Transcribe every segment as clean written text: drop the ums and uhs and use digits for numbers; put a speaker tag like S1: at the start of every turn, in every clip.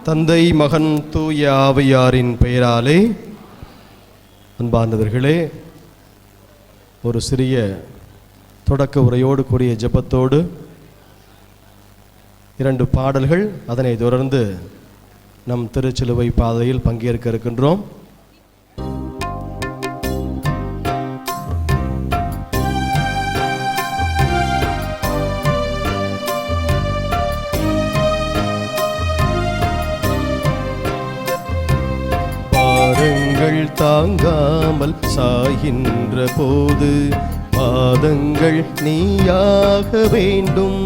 S1: தந்தை, மகன், தூய ஆவியாரின் பெயராலே. அன்பார்ந்தவர்களே, ஒரு சிறிய தொடக்க உரையோடு கூடிய ஜெபத்தோடு 2 பாடல்கள், அதனை தொடர்ந்து நம் திருச்சிலுவை பாதையில் பங்கேற்க இருக்கின்றோம். பாரங்கள் தாங்காமல் சாகின்ற போது பாதங்கள் நீயாக வேண்டும்,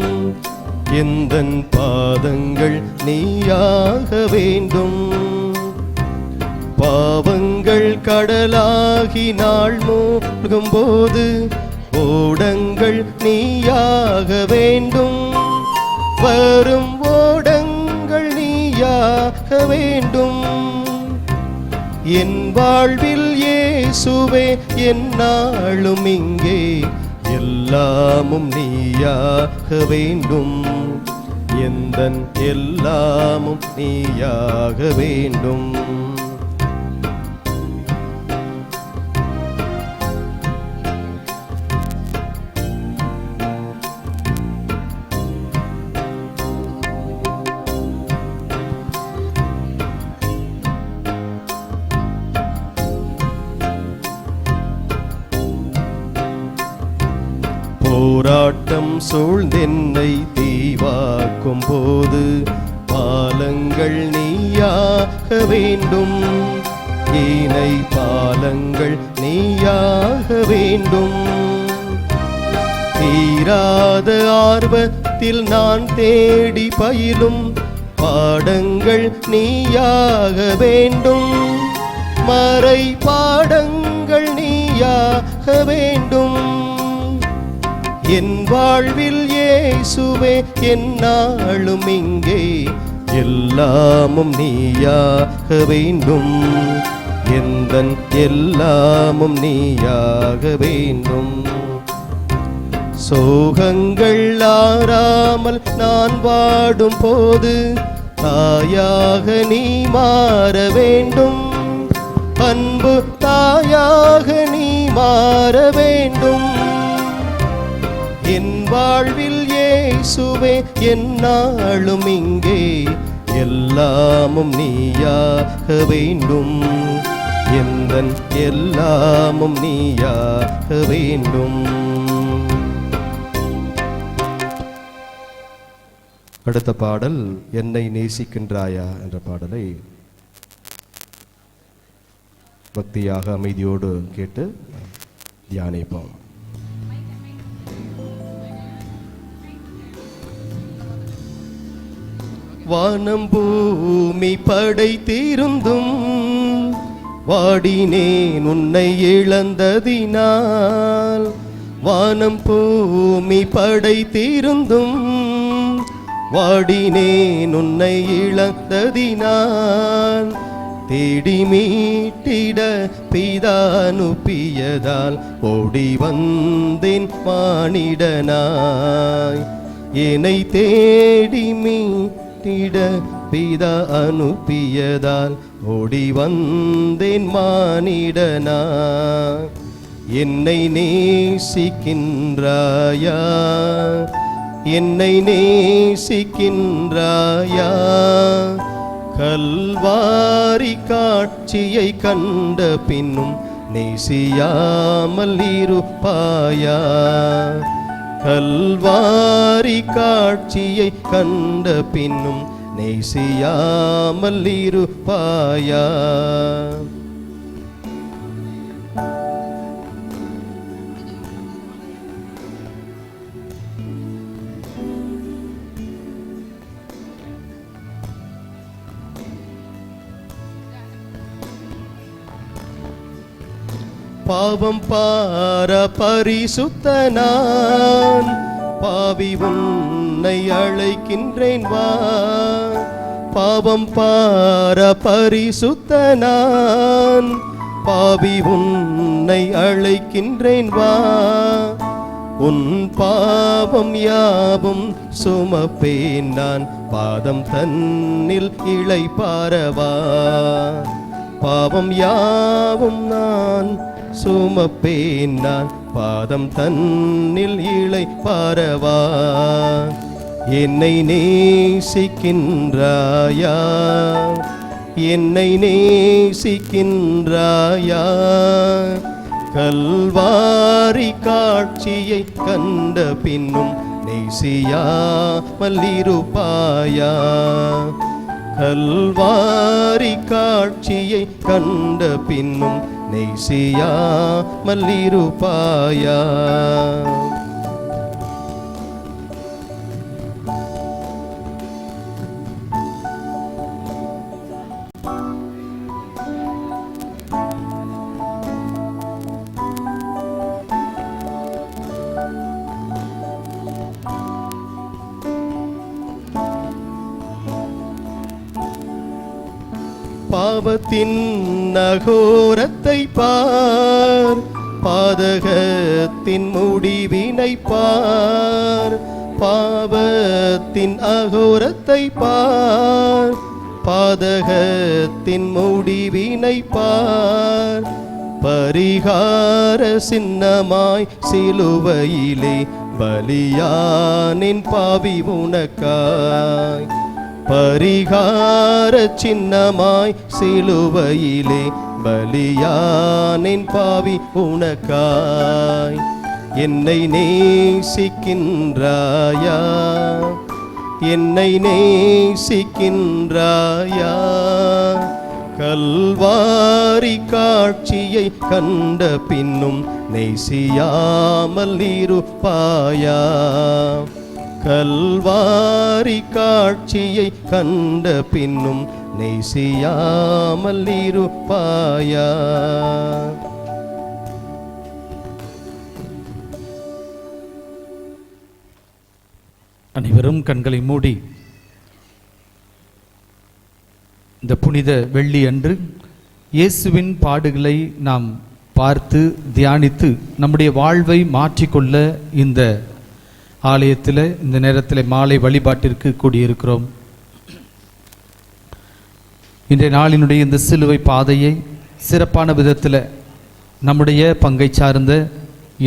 S1: எந்தன் பாதங்கள் நீயாக வேண்டும். பாவங்கள் கடலாகி நாள் மூழ்கும் போது ஓடங்கள் நீயாக வேண்டும், வரும் ஓடங்கள் நீயாக வேண்டும். என் வாழ்வில் இயேசுவே எந்நாளும் இங்கே எல்லாமும் நீயாக வேண்டும், எந்தன் எல்லாமும் நீயாக வேண்டும். போராட்டம் சூழ்ந்தென்னை தீவாக்கும் போது பாலங்கள் நீயாக வேண்டும், ஈனை பாலங்கள் நீயாக வேண்டும். தீராத ஆர்வத்தில் நான் தேடி பயிலும் பாடங்கள் நீயாக வேண்டும், மறை பாடங்கள் நீயாக வேண்டும். என் வாழ்வில் இயேசுவே எந்நாளும் இங்கே எல்லாமும் நீயாக வேண்டும், எந்தன் எல்லாமும் நீயாக வேண்டும். சோகங்கள் ஆறாமல் நான் வாடும் போது தாயாக நீ மாற வேண்டும், அன்பு தாயாக நீ மாற வேண்டும். என் வாழ்வில் இயேசுவே எந்நாளும் இங்கே எல்லாமும் நீயாக வேண்டும், எந்தன் எல்லாமும் நீயாக வேண்டும். அடுத்த பாடல் என்னை நேசிக்கின்றாயா என்ற பாடலை பக்தியாக அமைதியோடு கேட்டு தியானிப்போம். வானம் பூமி படைத்திருந்தும் வாடினேன் உன்னை இழந்ததினால், வானம் பூமி படைத்திருந்தும் வாடினேன் உன்னை இழந்ததினால், தேடி மீட்டிட பிதா அனுப்பியதால் ஓடி வந்தேன் மானிடனாய். என்னை தேடி மீட்டிட பிதா அனுப்பியதால் ஓடி வந்தேன் மானிடனாய். என்னை நேசிக்கின்றாயா, என்னை நேசிக்கின்றாயா, கல்வாரி காட்சியை கண்ட பின்னும் நேசியாமல் இருப்பாயா, கல்வாரி காட்சியை கண்ட பின்னும் நேசியாமல் இருப்பாயா. பாவம் பார பரிசுத்த நான் பாவி உன்னை அழைக்கின்றேன் வா, பாவம் பார பரிசுத்த நான் பாவி உன்னை அழைக்கின்றேன் வா. உன் பாவம் யாவும் சுமப்பேன் நான் பாதம் தன்னில் இளைப்பாரவா. பாவம் யாவும் நான் சுமப்பேன் நான் பாதம் தன்னில் இளைப்பாரவா. என்னை நேசிக்கின்றாயா, என்னை நேசிக்கின்றாயா. கல்வாரி காட்சியை கண்ட பின்னும் நேசியாமல் இருப்பாயா. கல்வாரி காட்சியை கண்ட பின்னும் நேசியாமல் இருப்பாயா. பாவத்தின் நகோரத்தை பார், பாதகத்தின் முடிவினை பார். பாவத்தின் அகோரத்தை பார், பாதகத்தின் முடிவினை பார். பரிகார சின்னமாய் சிலுவையிலே பலியானின் பாவி உனக்காய். பரிகார சின்னமாய் சிலுவையிலே பலியானின் பாவி உனக்காய். என்னை நேசிக்கின்றாயா, என்னை நேசிக்கின்றாயா. கல்வாரி காட்சியை கண்ட பின்னும் நேசியாமல் இருப்பாயா. கல்வாரி காட்சியை கண்ட பின்னும் நேசியாமல் இருப்பாயா.
S2: அனைவரும் கண்களை மூடி இந்த புனித வெள்ளி அன்று இயேசுவின் பாடுகளை நாம் பார்த்து தியானித்து நம்முடைய வாழ்வை மாற்றிக்கொள்ள இந்த ஆலயத்தில் இந்த நேரத்தில் மாலை வழிபாட்டிற்கு கூடியிருக்கிறோம். இன்றைய நாளினுடைய இந்த சிலுவை பாதையை சிறப்பான விதத்தில் நம்முடைய பங்கை சார்ந்த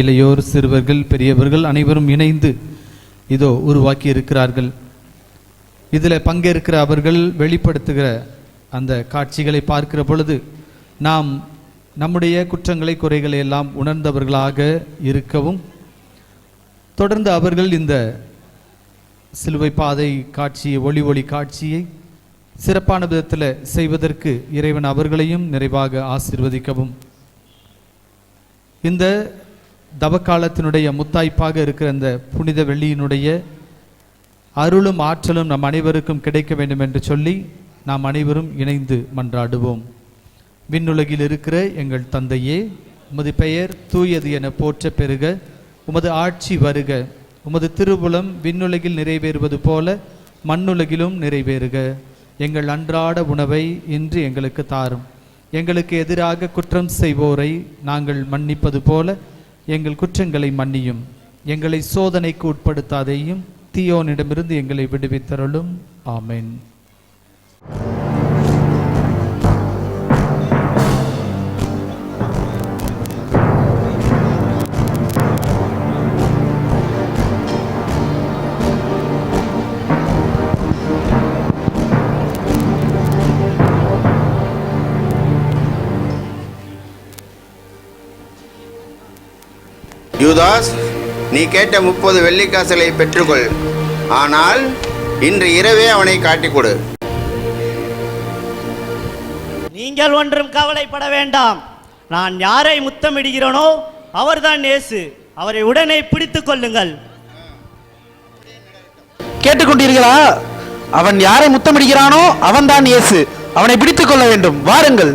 S2: இளையோர், சிறுவர்கள், பெரியவர்கள் அனைவரும் இணைந்து இதோ உருவாக்கி இருக்கிறார்கள். இதில் பங்கேற்கிற அவர்கள் வெளிப்படுத்துகிற அந்த காட்சிகளை பார்க்கிற பொழுது நாம் நம்முடைய குற்றங்களை, குறைகளை எல்லாம் உணர்ந்தவர்களாக இருக்கவும், தொடர்ந்து அவர்கள் இந்த சிலுவை பாதை காட்சியை, ஒளி காட்சியை சிறப்பான விதத்தில் செய்வதற்கு இறைவன் அவர்களையும் நிறைவாக ஆசீர்வதிக்கவும், இந்த தவக்காலத்தினுடைய முத்தாய்ப்பாக இருக்கிற இந்த புனித வெள்ளியினுடைய அருளும் ஆற்றலும் நம் அனைவருக்கும் கிடைக்க வேண்டும் என்று சொல்லி நாம் அனைவரும் இணைந்து மன்றாடுவோம். விண்ணுலகில் இருக்கிற எங்கள் தந்தையே, உமது பெயர் தூயது என போற்ற பெருக, உமது ஆட்சி வருக, உமது திருவுளம் விண்ணுலகில் நிறைவேறுவது போல மண்ணுலகிலும் நிறைவேறுக. எங்கள் அன்றாட உணவை இன்று எங்களுக்கு தாரும். எங்களுக்கு எதிராக குற்றம் செய்வோரை நாங்கள் மன்னிப்பது போல எங்கள் குற்றங்களை மன்னியும். எங்களை சோதனைக்கு உட்படுத்தாதேயும், தீயோனிடமிருந்து எங்களை விடுவித்தருளும். ஆமென்.
S3: யூதாஸ், நீ கேட்ட 30 வெள்ளிக்காசுகளை பெற்றுக்கொள். ஆனால் இன்று இரவே அவனை காட்டிக் கொடு.
S4: நீங்கள் ஒன்றும் கவலைப்பட வேண்டாம். நான் யாரை முத்தமிடுகிறேனோ அவர்தான் இயேசு. அவரை உடனே பிடித்துக் கொள்ளுங்கள்.
S5: கேட்டுக்கொண்டீர்களா? அவன் யாரை முத்தமிடுகிறானோ அவன்தான் இயேசு. அவனை பிடித்துக் கொள்ள வேண்டும். வாருங்கள்.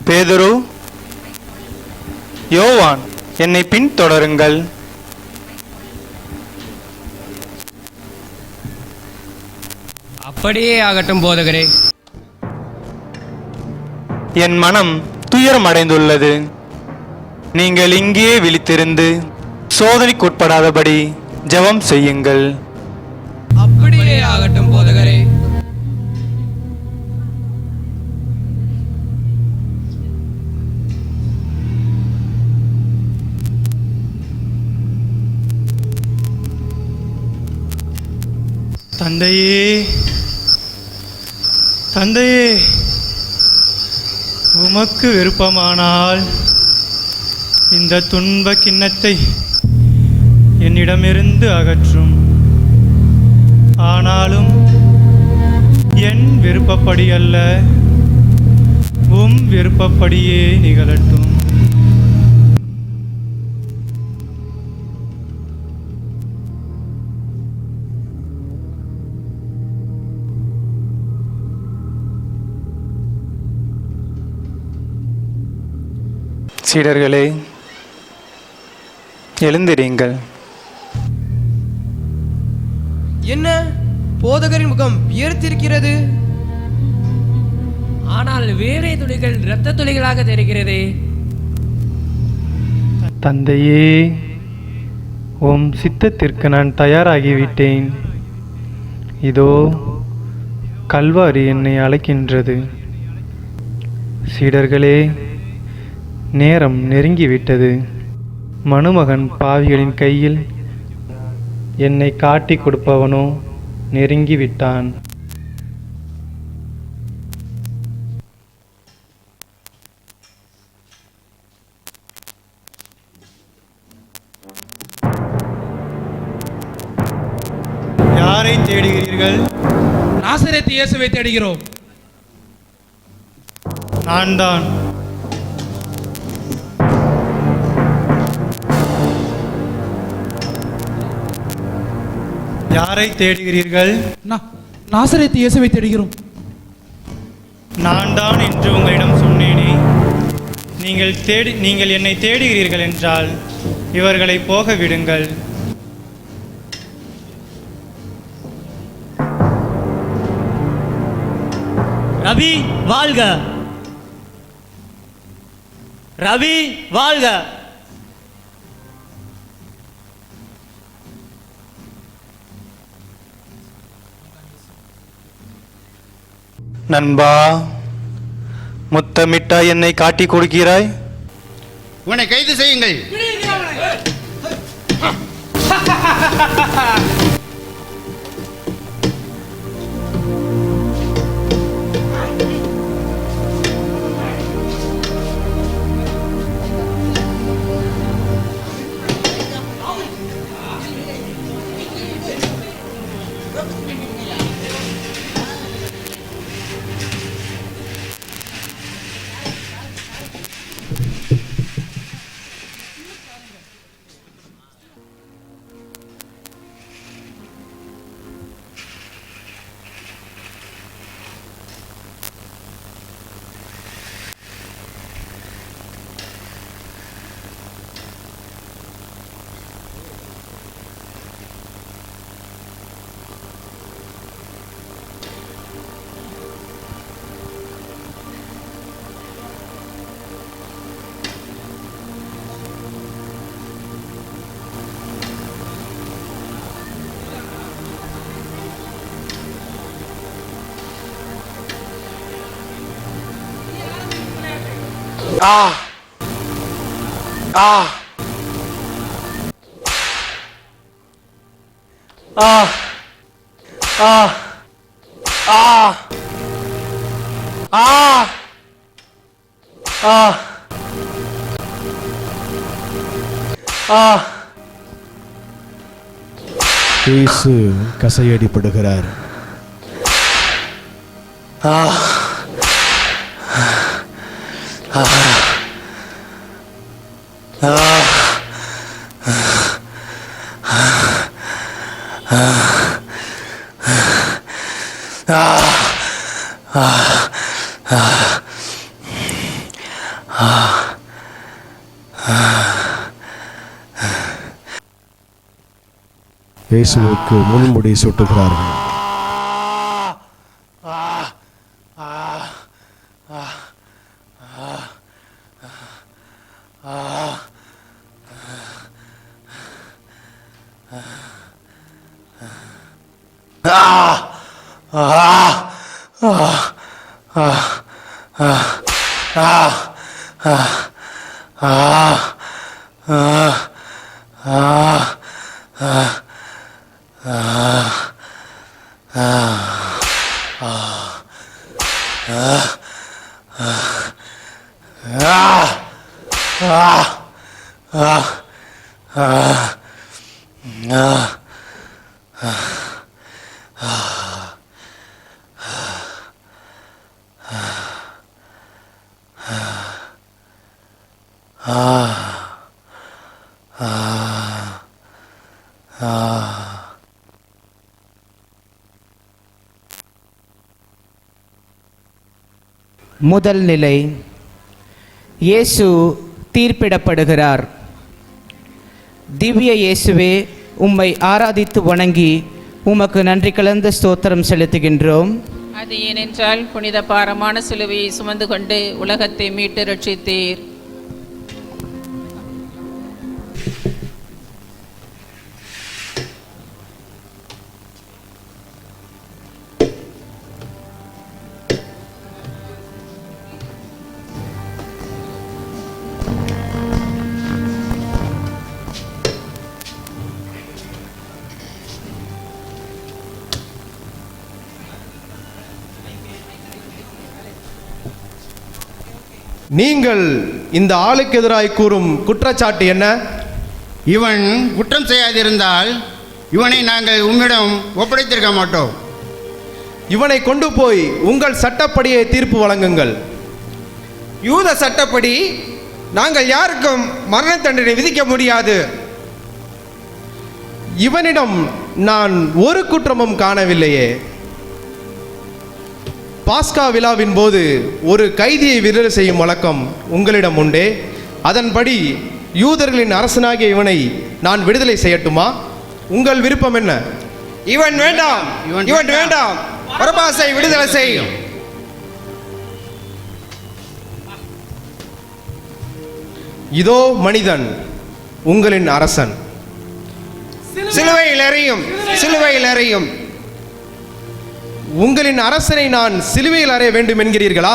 S5: பேதுரு, யோவான், என்னை பின்தொடருங்கள்.
S6: அப்படியே ஆகட்டும் போதகரே.
S7: என் மனம் துயரம் அடைந்துள்ளது. நீங்கள் இங்கேயே விழித்திருந்து சோதனைக்குட்படாதபடி ஜெபம் செய்யுங்கள்.
S6: அப்படியே ஆகட்டும் போதகரே.
S7: தந்தையே, தந்தையே, உமக்கு விருப்பமானால் இந்த துன்ப கிண்ணத்தை என்னிடமிருந்து அகற்றும். ஆனாலும் என் விருப்பப்படி அல்ல, உம் விருப்பப்படியே நிகழட்டும். சீடர்களே, எழுந்திரீங்கள்.
S8: என்ன போதகரின் முகம் வியர்த்திருக்கிறது?
S6: ஆனால் வேறே துளிகள் இரத்த துளிகளாக தெரிகிறதே.
S7: தந்தையே, உம் சித்தத்திற்கு நான் தயாராகிவிட்டேன். இதோ கல்வாரி என்னை அழைக்கின்றது. சீடர்களே, நேரம் நெருங்கிவிட்டது. மணுமகன் பாவிகளின் கையில் என்னை காட்டி கொடுப்பவனோ நெருங்கிவிட்டான். யாரை தேடுகிறீர்கள்?
S2: நாசரேத்து இயேசுவை தேடுகிறோம்.
S7: நான் தான். யாரை தேடுகிறீர்கள்?
S2: நாசரேத்து இயேசுவை தேடுகிறோம்.
S7: நான் தான் என்று உங்களிடம் சொன்னேனே. நீங்கள் என்னை தேடுகிறீர்கள் என்றால் இவர்களை போக விடுங்கள்.
S4: ரவி வாழ்க! ரவி வாழ்க!
S7: நண்பா, முத்தமிட்டா என்னை காட்டி கொடுக்கிறாய்?
S3: உன்னை கைது செய்யுங்கள்.
S1: இயேசு கசையடிப்படுகிறார். இயேசுவுக்கு முன்முடி சூட்டுகிறார்கள்.
S9: முதல் நிலை, இயேசு தீர்ப்பிடப்படுகிறார். திவ்ய இயேசுவே, உம்மை ஆராதித்து வணங்கி உமக்கு நன்றி கலந்த ஸ்தோத்திரம் செலுத்துகின்றோம்.
S10: அது ஏனென்றால் புனித பாரமான சிலுவையை சுமந்து கொண்டு உலகத்தை மீட்டு ரட்சித்தீர்.
S1: நீங்கள் இந்த ஆளுக்கு எதிராய் கூறும் குற்றச்சாட்டு என்ன?
S3: இவன் குற்றம் செய்யாதிருந்தால் இவனை நாங்கள் உம்மிடம் ஒப்படைத்திருக்க மாட்டோம்.
S1: இவனை கொண்டு போய் உங்கள் சட்டப்படியே தீர்ப்பு வழங்குங்கள்.
S8: யூத சட்டப்படி நாங்கள் யாருக்கும் மரண தண்டனை விதிக்க முடியாது.
S1: இவனிடம் நான் ஒரு குற்றமும் காணவில்லையே. பாஸ்கா விழாவின் போது ஒரு கைதியை விடுதலை செய்யும் வழக்கம் உங்களிடம் உண்டே. அதன்படி யூதர்களின் அரசனாகிய இவனை நான் விடுதலை செய்யட்டுமா? உங்கள் விருப்பம் என்ன?
S8: இவன் வேண்டாம், இவன் வேண்டாம். பரபாசை விடுதலை செய்யும்.
S1: இதோ மனிதன், உங்களின் அரசன்.
S8: சிலுவையில் எறியும், சிலுவையில் எறியும்.
S1: உங்களின் அரசனை நான் சிலுவையில் அறைய வேண்டும் என்கிறீர்களா?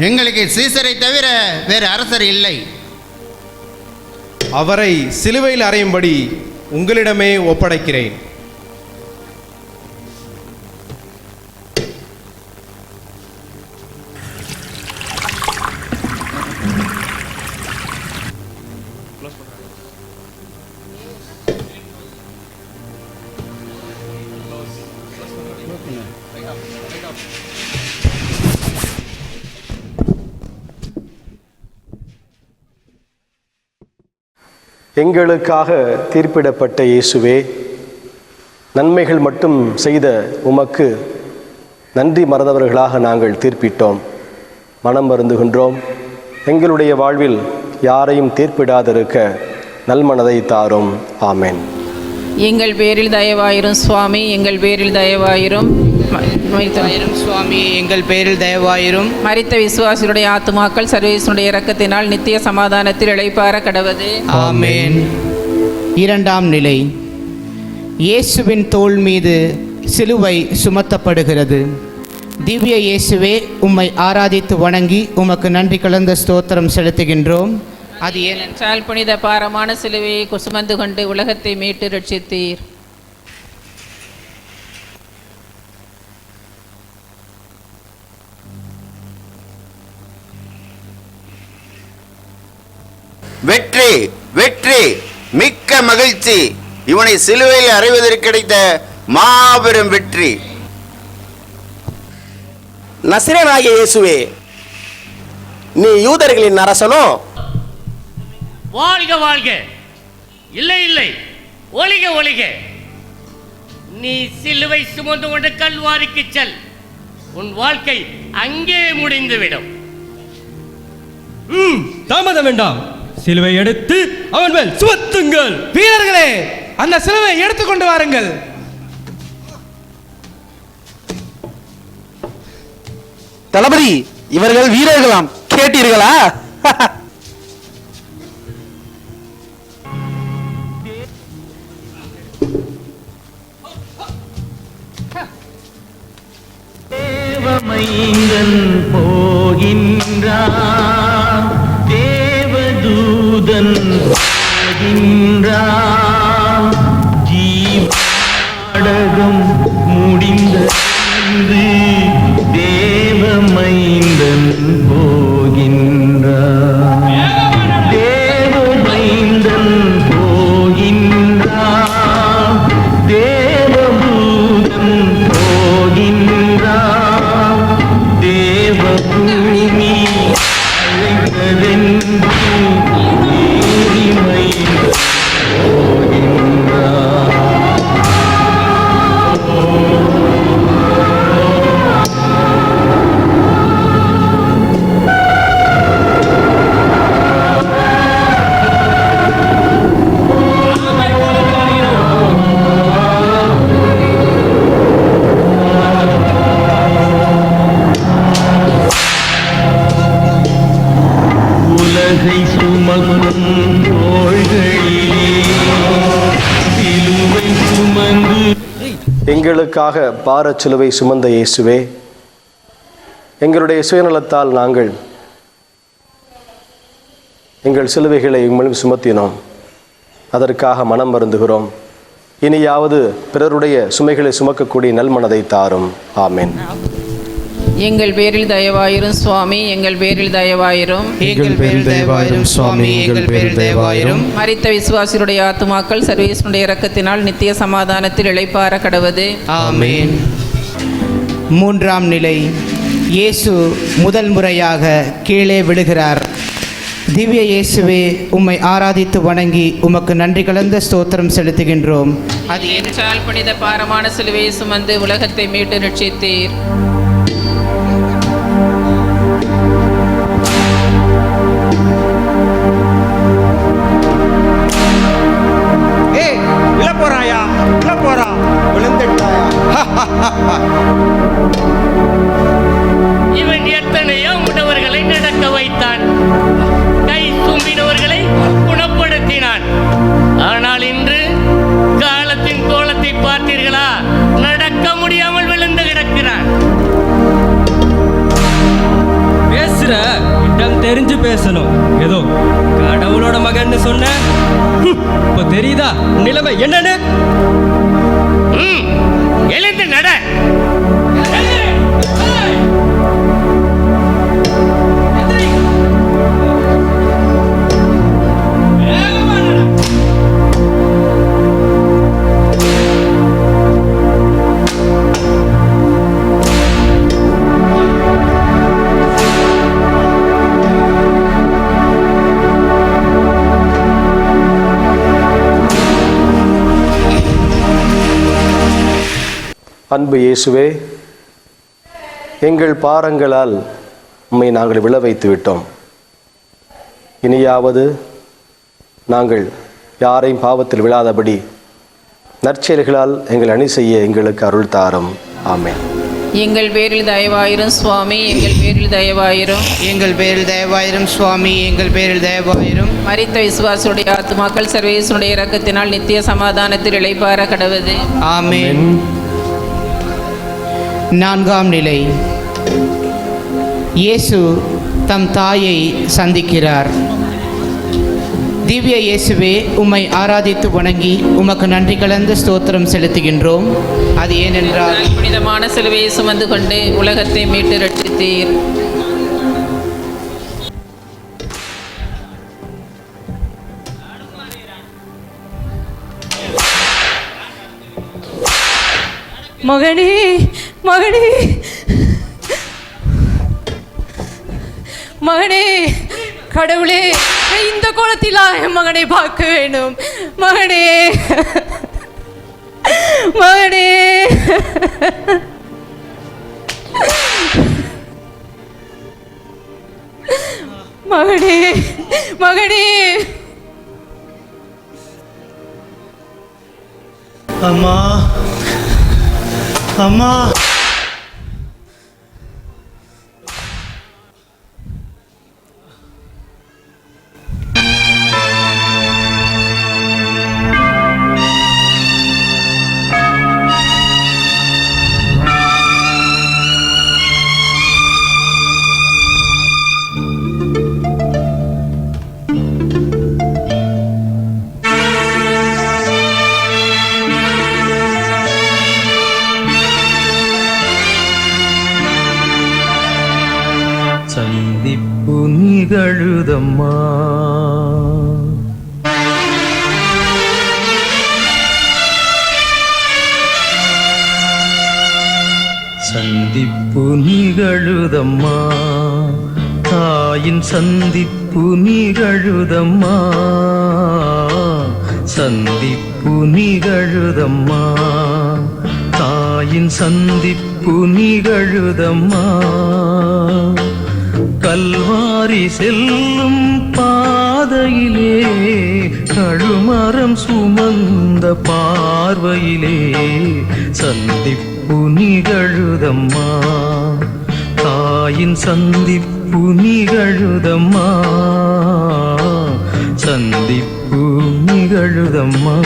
S3: எங்களுக்கு சீசரை தவிர வேறு அரசர் இல்லை.
S1: அவரை சிலுவையில் அறையும்படி உங்களிடமே ஒப்படைக்கிறேன்.
S11: எங்களுக்காக தீர்ப்பிடப்பட்ட இயேசுவே, நன்மைகள் மட்டும் செய்த உமக்கு நன்றி மறந்தவர்களாக நாங்கள் தீர்ப்பிட்டோம். மனம் வருந்துகின்றோம். எங்களுடைய வாழ்வில் யாரையும் தீர்ப்பிடாதிருக்க நல்மனதை தாரும். ஆமென்.
S10: எங்கள் பேரில் தயவாயிரும் சுவாமி, எங்கள் பேரில் தயவாயிரும்
S9: சுவாமி, எங்கள் பேரில் தயவாயிரும்.
S10: மரித்த விசுவாசிகளுடைய ஆத்துமாக்கள் சர்வேசனுடைய இரக்கத்தினால் நித்திய சமாதானத்தில் இளைப்பாற கடவது.
S9: ஆமென். இரண்டாம் நிலை, இயேசுவின் தோள் மீது சிலுவை சுமத்தப்படுகிறது. திவ்ய இயேசுவே, உம்மை ஆராதித்து வணங்கி உமக்கு நன்றி கலந்த ஸ்தோத்திரம் செலுத்துகின்றோம்.
S10: அது ஏனென்றால் புனித பாரமான சிலுவையை சுமந்து கொண்டு உலகத்தை மீட்டு ரட்சித்தீர்.
S3: வெற்றி, வெற்றி, மிக்க மகிழ்ச்சி. இவனை சிலுவையில் அறைவதற்கு கிடைத்த மாபெரும் வெற்றி.
S5: நசரேயனாகிய இயேசுவே, நீ யூதர்களின் அரசனோ?
S6: வாழ்க வாழ்க, இல்லை இல்லை, ஒளிக ஒளிக. நீ சிலுவை சுமந்து கொண்டு கல்வாரிக்கு செல். உன் வாழ்க்கை அங்கே முடிந்துவிடும்.
S7: தாமதம் வேண்டாம். சிலுவை எடுத்து அவன் மேல் சுமத்துங்கள்.
S8: வீரர்களே, அந்த சிலுவை எடுத்துக்கொண்டு வாருங்கள்.
S5: தளபதி, இவர்கள் வீரர்களாம், கேட்டீர்களா?
S12: மைந்தன் போகின்றான், தேவதூதன் போகின்றான், ஜீவாடகம் முடிந்தது, தேவமைந்தன் போகின்றான், தேவமைந்தன் போகின்றான், தேவதூதன் போகின்றான், தேவபூமி அழைத்ததென்று தேவிமைந்தன் போகின்றான். உலகை சுமக்கும் தோள்களிலே சிலுவை சுமந்து
S11: எங்களுக்காக பாரச் சிலுவை சுமந்த இயேசுவே, எங்களுடைய சுயநலத்தால் நாங்கள் எங்கள் சிலுவைகளை உம்மிடம் சுமத்தினோம். அதற்காக மனம் வருந்துகிறோம். இனியாவது பிறருடைய சுமைகளை சுமக்கக்கூடிய நல்மனதை தாரும். ஆமென்.
S10: எங்கள் பேரில் தயவாயிரும் சுவாமி, எங்கள் பேரில் தயவாயிரும்.
S9: எங்கள் பேரில் தயவாயிரும் சுவாமி, எங்கள் பேரில் தயவாயிரும்.
S10: மரித்த விசுவாசியுடைய ஆத்துமாக்கள் சர்வேசனுடைய இரக்கத்தினால் நித்திய சமாதானத்தில் இளைப்பாற கடவது.
S9: ஆமென். மூன்றாம் நிலை, இயேசு முதல் முறையாக கீழே விழுகிறார். திவ்ய இயேசுவே, உம்மை ஆராதித்து வணங்கி உமக்கு நன்றி கலந்த ஸ்தோத்திரம் செலுத்துகின்றோம்.
S10: அது என்றால் புனித பாரமான சிலுவையை சுமந்து உலகத்தை மீட்டு ரட்சித்தீர்.
S8: போறாயா போறா விழுந்துட்டாயா?
S6: இவன் எத்தனையோ முடவர்களை நடக்க வைத்தான், கை தும்பினவர்களை குணப்படுத்தினான். ஆனால் இன்று காலத்தின் கோலத்தை பார்த்தீர்களா? நடக்க முடியாமல் விழுந்து கிடக்கிறான்.
S13: பேசுற இடம் தெரிஞ்சு பேசணும். ஏதோ கடவுளோட மகன்னு சொன்ன, இப்ப தெரியுதா நிலைமை என்னன்னு?
S6: எழுந்து நட.
S11: அன்பு இயேசுவே, எங்கள் பாரங்களால் உம்மை நாங்கள் விழ வைத்து விட்டோம். இனியாவது நாங்கள் யாரையும் பாவத்தில் விழாதபடி நற்செயல்களால் எங்கள் அணி செய்ய எங்களுக்கு அருள் தாரும். ஆமென்.
S10: எங்கள் பேரில் தயவாயிரும் சுவாமி, எங்கள் பேரில் தயவாயிரும்.
S9: எங்கள் பேரில் தயவாயிரும் சுவாமி, எங்கள் பேரில் தயவாயிரும்.
S10: மரித்த விசுவாசுடைய ஆத்துமாக்கள் சர்வேசனுடைய இரக்கத்தினால் நித்திய சமாதானத்தில் இளைப்பாற கடவது.
S9: ஆமென். நான்காம் நிலை, இயேசு தம் தாயை சந்திக்கிறார். திவ்ய இயேசுவே, உம்மை ஆராதித்து வணங்கி உமக்கு நன்றி கலந்த ஸ்தோத்திரம் செலுத்துகின்றோம். அது ஏனென்றால்
S10: புனிதமான சிலுவையை சுமந்து கொண்டு உலகத்தை மீட்டு ரட்சித்தீர்.
S14: மகனே மகனே மகனே, கடவுளே, இந்த கோலத்திலா என் மகனை பார்க்க வேண்டும். மகனே மகனே மகனே மகனே.
S7: அம்மா அம்மா,
S12: நிகழுதம்மா. சந்திப்பு நிகழுதம்மா, தாயின் சந்திப்பு நிகழுதம்மா. சந்திப்பு நிகழுதம்மா, தாயின் சந்திப்பு நிகழுதம்மா. கல்வாரி செல்லும் பாதையிலே, கழுமரம் சுமந்த பார்வையிலே சந்திப்பு நிகழுதம்மா, தாயின் சந்திப்பு நிகழுதம்மா. சந்திப்பு நிகழுதம்மா.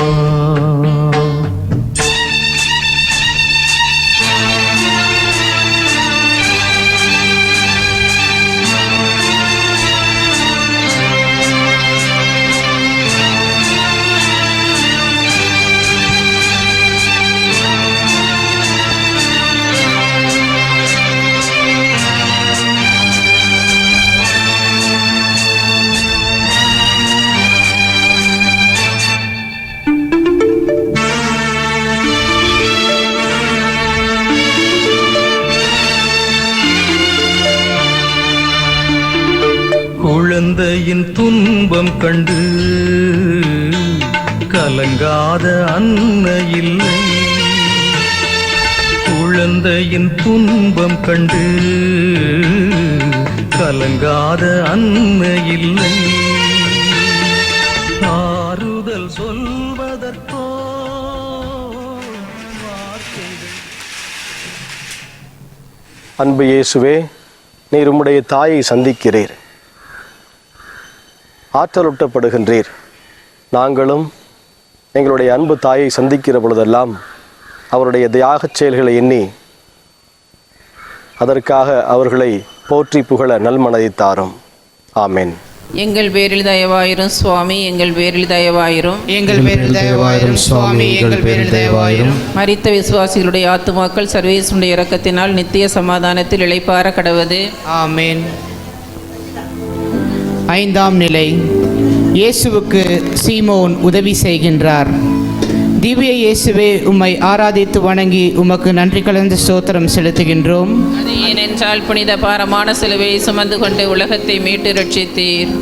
S12: குழந்தையின் துன்பம் கண்டு கலங்காத அன்னை இல்லை. குழந்தையின் துன்பம் கண்டு கலங்காத அன்னை இல்லை. ஆறுதல் சொல்வதற்கோ வார்த்தைகள்.
S11: அன்பு இயேசுவே, நீர் உம்முடைய தாயை சந்திக்கிறீர், ஆற்றலூட்டப்படுகின்றீர். நாங்களும் எங்களுடைய அன்பு தாயை சந்திக்கிற பொழுதெல்லாம் அவருடைய தியாகச் செயல்களை எண்ணி அதற்காக அவர்களை போற்றி புகழ நல்மனதை தாரும். ஆமென்.
S10: எங்கள் பேரில் தயவாயிரும் சுவாமி, எங்கள் பேரில் தயவாயிரும்.
S9: எங்கள் பேரில் தயவாயிரும் சுவாமி, எங்கள் பேரில் தயவாயிரும்.
S10: மரித்த விசுவாசிகளுடைய ஆத்துமாக்கள் சர்வேசுடைய இரக்கத்தினால் நித்திய சமாதானத்தில் இளைப்பாற கடவது.
S9: ஆமென். ஐந்தாம் நிலை. இயேசுவுக்கு சீமோன் உதவி செய்கின்றார். திவ்ய இயேசுவே, உம்மை ஆராதித்து வணங்கி உமக்கு நன்றி கலந்து ஸ்தோத்திரம் செலுத்துகின்றோம்.
S10: அது ஏனென்றால் புனித பாரமான சிலுவையை சுமந்து கொண்டு உலகத்தை மீட்டு ரட்சித்தீர்.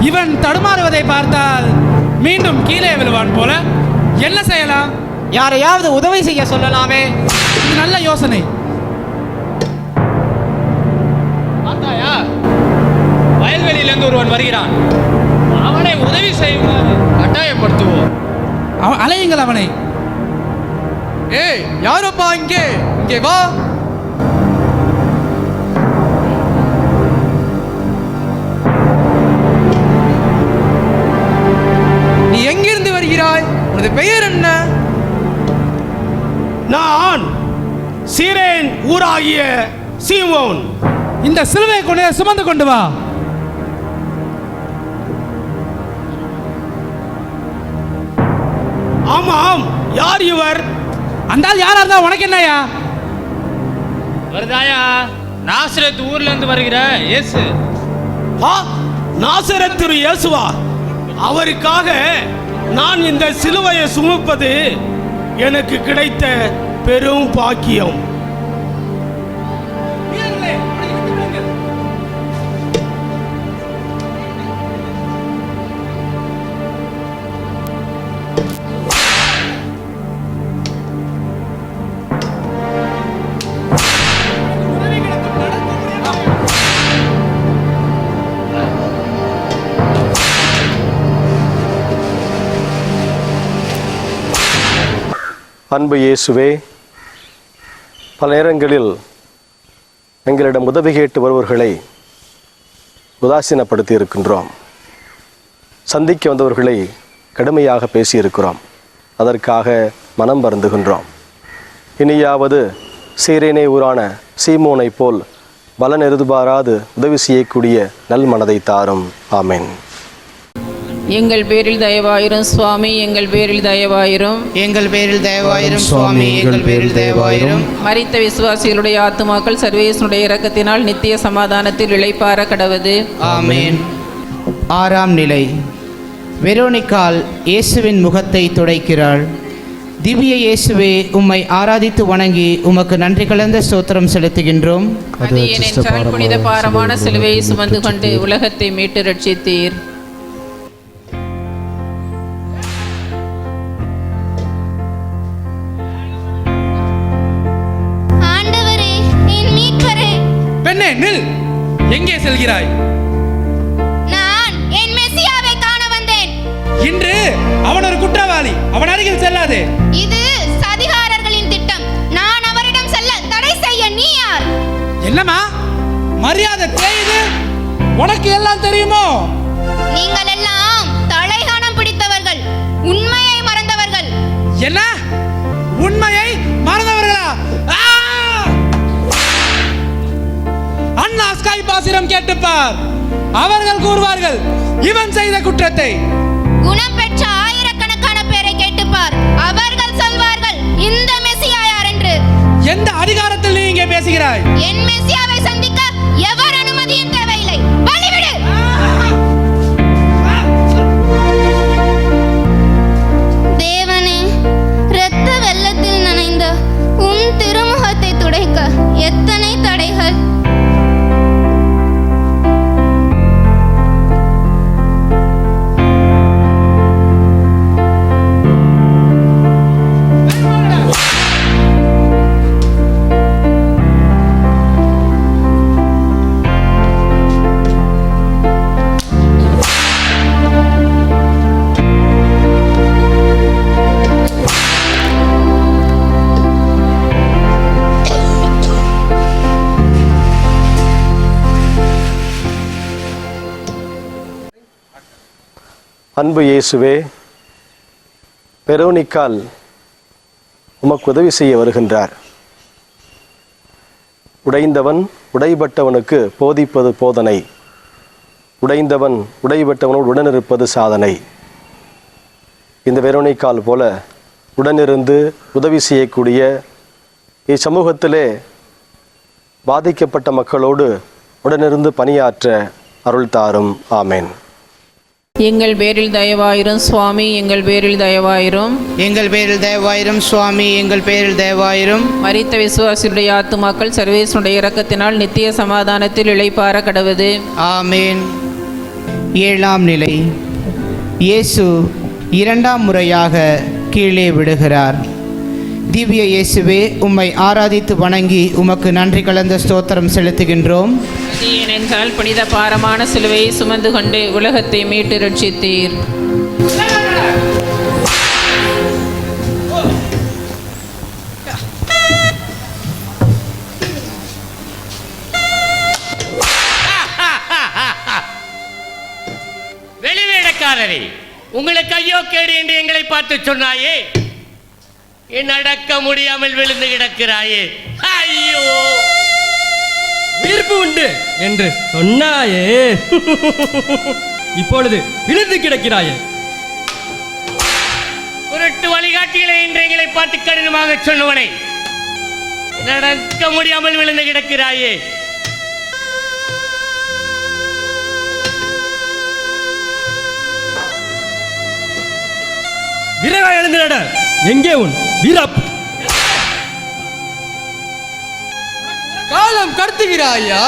S5: இவன் தடுமாறுவதை பார்த்தால் மீண்டும் கீழே விழுவான் போல. என்ன செய்யலாம்? யாரையாவது உதவி செய்ய சொல்லலாமே. இது நல்ல யோசனை. பார்த்தாயா, வயல்வெளியிலிருந்து ஒருவன் வருகிறான். அவனை உதவி செய்யுமாறு கட்டாயப்படுத்துவோம். அலையுங்கள் அவனை. ஏய், யாரப்பா இங்கே? இங்கே வா. நீ எங்கிருந்து வருகிறாய்? உனது பெயர் என்ன?
S15: நான் சீரேன் ஊராகிய சீமோன்.
S5: இந்த சிலுவை கொண்டு சுமந்து கொண்டு வா.
S15: ஆமாம், யார் இவர்?
S5: அந்தால் யாரா இருந்தா உனக்கு என்னையா?
S13: வருதாயா, நாசரேத் ஊர்ல இருந்து வருகிற இயேசு.
S15: நாசரேத் இயேசுவா? அவருக்காக நான் இந்த சிலுவையை சுமப்பது எனக்கு கிடைத்த பெரும் பாக்கியம்.
S11: அன்பு இயேசுவே, பல நேரங்களில் எங்களிடம் உதவி கேட்டு வருவர்களை உதாசீனப்படுத்தி இருக்கின்றோம். சந்திக்க வந்தவர்களை கடுமையாக பேசியிருக்கிறோம். அதற்காக மனம் வருந்துகின்றோம். இனியாவது சீரேனே ஊரான சீமோனை போல் பலன் எதிர்பாராது உதவி செய்யக்கூடிய நல் மனதை தாரும். ஆமென்.
S10: எங்கள் பேரில் தயவாயிரும் சுவாமி, எங்கள் பேரில் தயவாயிரும்.
S9: எங்கள் பேரில் தயவாயிரும் சுவாமி, எங்கள் பேரில் தயவாயிரும்.
S10: மரித்த விசுவாசிகளுடைய ஆத்துமாக்கள் சர்வேசனுடைய இரக்கத்தினால் நித்திய சமாதானத்தில் இளைப்பாற கடவது.
S9: ஆமென். ஆறாம் நிலை. வெரோனிக்கால் இயேசுவின் முகத்தை துடைக்கிறாள். திவ்ய இயேசுவே, உம்மை ஆராதித்து வணங்கி உமக்கு நன்றி கலந்த ஸ்தோத்திரம் செலுத்துகின்றோம்.
S10: அது ஏனென்றால் புனித பாரமான சிலுவையை சுமந்து கொண்டு உலகத்தை மீட்டு ரட்சித்தீர்.
S16: ஆண்டவரே, என் மீட்பரே.
S5: பெண்ணே நில், எங்கே செல்கிறாய்?
S16: நான் என் மெசியாவை காண வந்தேன்.
S5: இன்று அவன் ஒரு குற்றவாளி, அவன் அருகில் செல்லாதே.
S16: இது சதிகாரர்களின் திட்டம். நான் அவரிடம் செல்ல தடை செய்ய நீ யார்?
S5: என்னம்மா மரியாதை தேயுது? உனக்கு எல்லாம் தெரியுமோ?
S16: நீங்கள் எல்லாம் தலைகாணம் பிடித்தவர்கள், உண்மையை மறந்தவர்கள்.
S5: என்ன? உண்மையை மறந்தவர்களா? அண்ணா ஸ்கை பாசிரம் கேட்டுப்பார். அவர்கள் கூறுவார்கள் இவன் செய்த குற்றத்தை.
S16: குணம் பெற்ற ஆயிரக்கணக்கான பேரை கேட்டுப்பார். அவர்கள் சொல்வார்கள் இந்த மெசியா யார் என்று.
S5: எந்த அதிகாரத்தில் நீ இங்கே பேசுகிறாய்?
S16: என் மெசியாவை சந்திக்க எவர் அனுமதியும் தேவையில்லை. வழிவிடு. தேவனே, இரத்த வெள்ளத்தில் நனைந்த உம் திருமுகத்தை துடைக்க எத்தனை தடைகள்.
S11: அன்பு இயேசுவே, வெரோனிக்கால் உமக்கு உதவி செய்ய வருகின்றார். உடைந்தவன் உடைபட்டவனுக்கு போதிப்பது போதனை, உடைந்தவன் உடைபட்டவனோடு உடனிருப்பது சாதனை. இந்த வெரோனிக்கால் போல உடனிருந்து உதவி செய்யக்கூடிய இச்சமூகத்திலே பாதிக்கப்பட்ட மக்களோடு உடனிருந்து பணியாற்ற அருள் தாரும். ஆமென்.
S10: எங்கள் பேரில் தயவாயிரும் சுவாமி, எங்கள் பேரில் தயவாயிரும்.
S9: எங்கள் பேரில் தயவாயிரும் சுவாமி, எங்கள் பேரில் தயவாயிரும்.
S10: மரித்த விசுவாசிகளுடைய ஆத்துமாக்கள் சர்வேசனுடைய இரக்கத்தினால் நித்திய சமாதானத்தில் இளைப்பாற கடவது.
S9: ஆமென். ஏழாம் நிலை. இயேசு இரண்டாம் முறையாக கீழே விடுகிறார். திவ்ய இயேசுவே, உம்மை ஆராதித்து வணங்கி உமக்கு நன்றி கலந்த ஸ்தோத்திரம் செலுத்துகின்றோம்.
S10: அது ஏனென்றால் புனித பாரமான சிலுவையை சுமந்து கொண்டு உலகத்தை மீட்டு ரட்சித்தீர்.
S6: வெளிவேடக்காரரே, உங்களுக்கு ஐயோ கேடு என்று எங்களை பார்த்து சொன்னாயே, என் அடக்க முடியாமல் விழுந்து கிடக்கிறாயே. ஐயோ,
S17: உயிர்ப்பு உண்டு என்று சொன்னாயே, இப்பொழுது விழுந்து கிடக்கிறாயே.
S6: குருட்டு வழிகாட்டிகளை என்று எங்களை பார்த்து கடினமாக சொன்னவனை, நடக்க முடியாமல் விழுந்து கிடக்கிறாயே.
S17: விரைவா எழுந்து நட. எங்கே உன் வீரப்பு?
S8: காலம் கடத்துகிறாயா?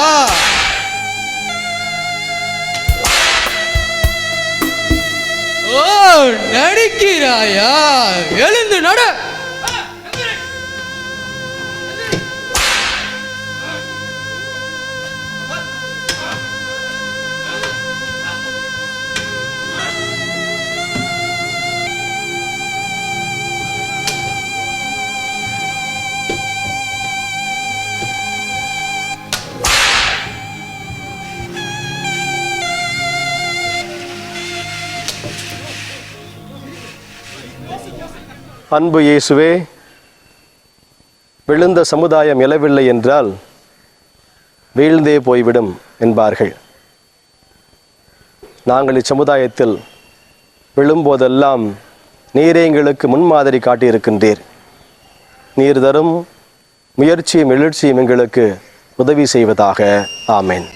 S8: ஓ, நடிக்கிறாயா? எழுந்து நட.
S11: அன்பு இயேசுவே, விழுந்த சமுதாயம் எழவில்லை என்றால் வீழ்ந்தே போய்விடும் என்பார்கள். நாங்கள் இச்சமுதாயத்தில் விழும்போதெல்லாம் நீரே எங்களுக்கு முன்மாதிரி காட்டியிருக்கின்றீர். நீர் தரும் முயற்சியும் எழுச்சியும் எங்களுக்கு உதவி செய்வதாக. ஆமென்.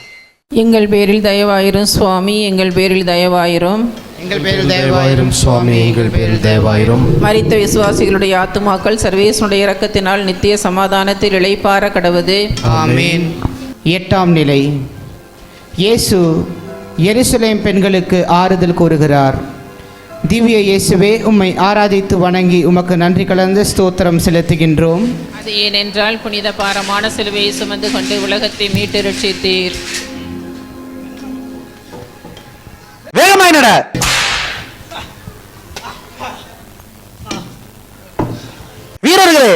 S10: எங்கள் பேரில் தயவாயிரும் சுவாமி, எங்கள் பேரில் தயவாயிரும்.
S9: எங்கள் பேரில் தயவாயிரும் சுவாமி, எங்கள் பேரில் தயவாயிரும்.
S10: மரித்த விசுவாசிகளுடைய ஆத்துமாக்கள் சர்வேசனுடைய இரக்கத்தினால் நித்திய சமாதானத்தில் இளைப்பாற கடவுது.
S9: ஆமென். 8ஆம் நிலை. இயேசு எருசலேம் பெண்களுக்கு ஆறுதல் கூறுகிறார். திவ்ய இயேசுவே, உம்மை ஆராதித்து வணங்கி உமக்கு நன்றி கலந்து ஸ்தோத்திரம் செலுத்துகின்றோம்.
S10: அது ஏனென்றால் புனித பாரமான சிலுவையை சுமந்து கொண்டு உலகத்தை மீட்டு ரட்சித்தீர்.
S8: வேகமாய் நட. வீரர்களே,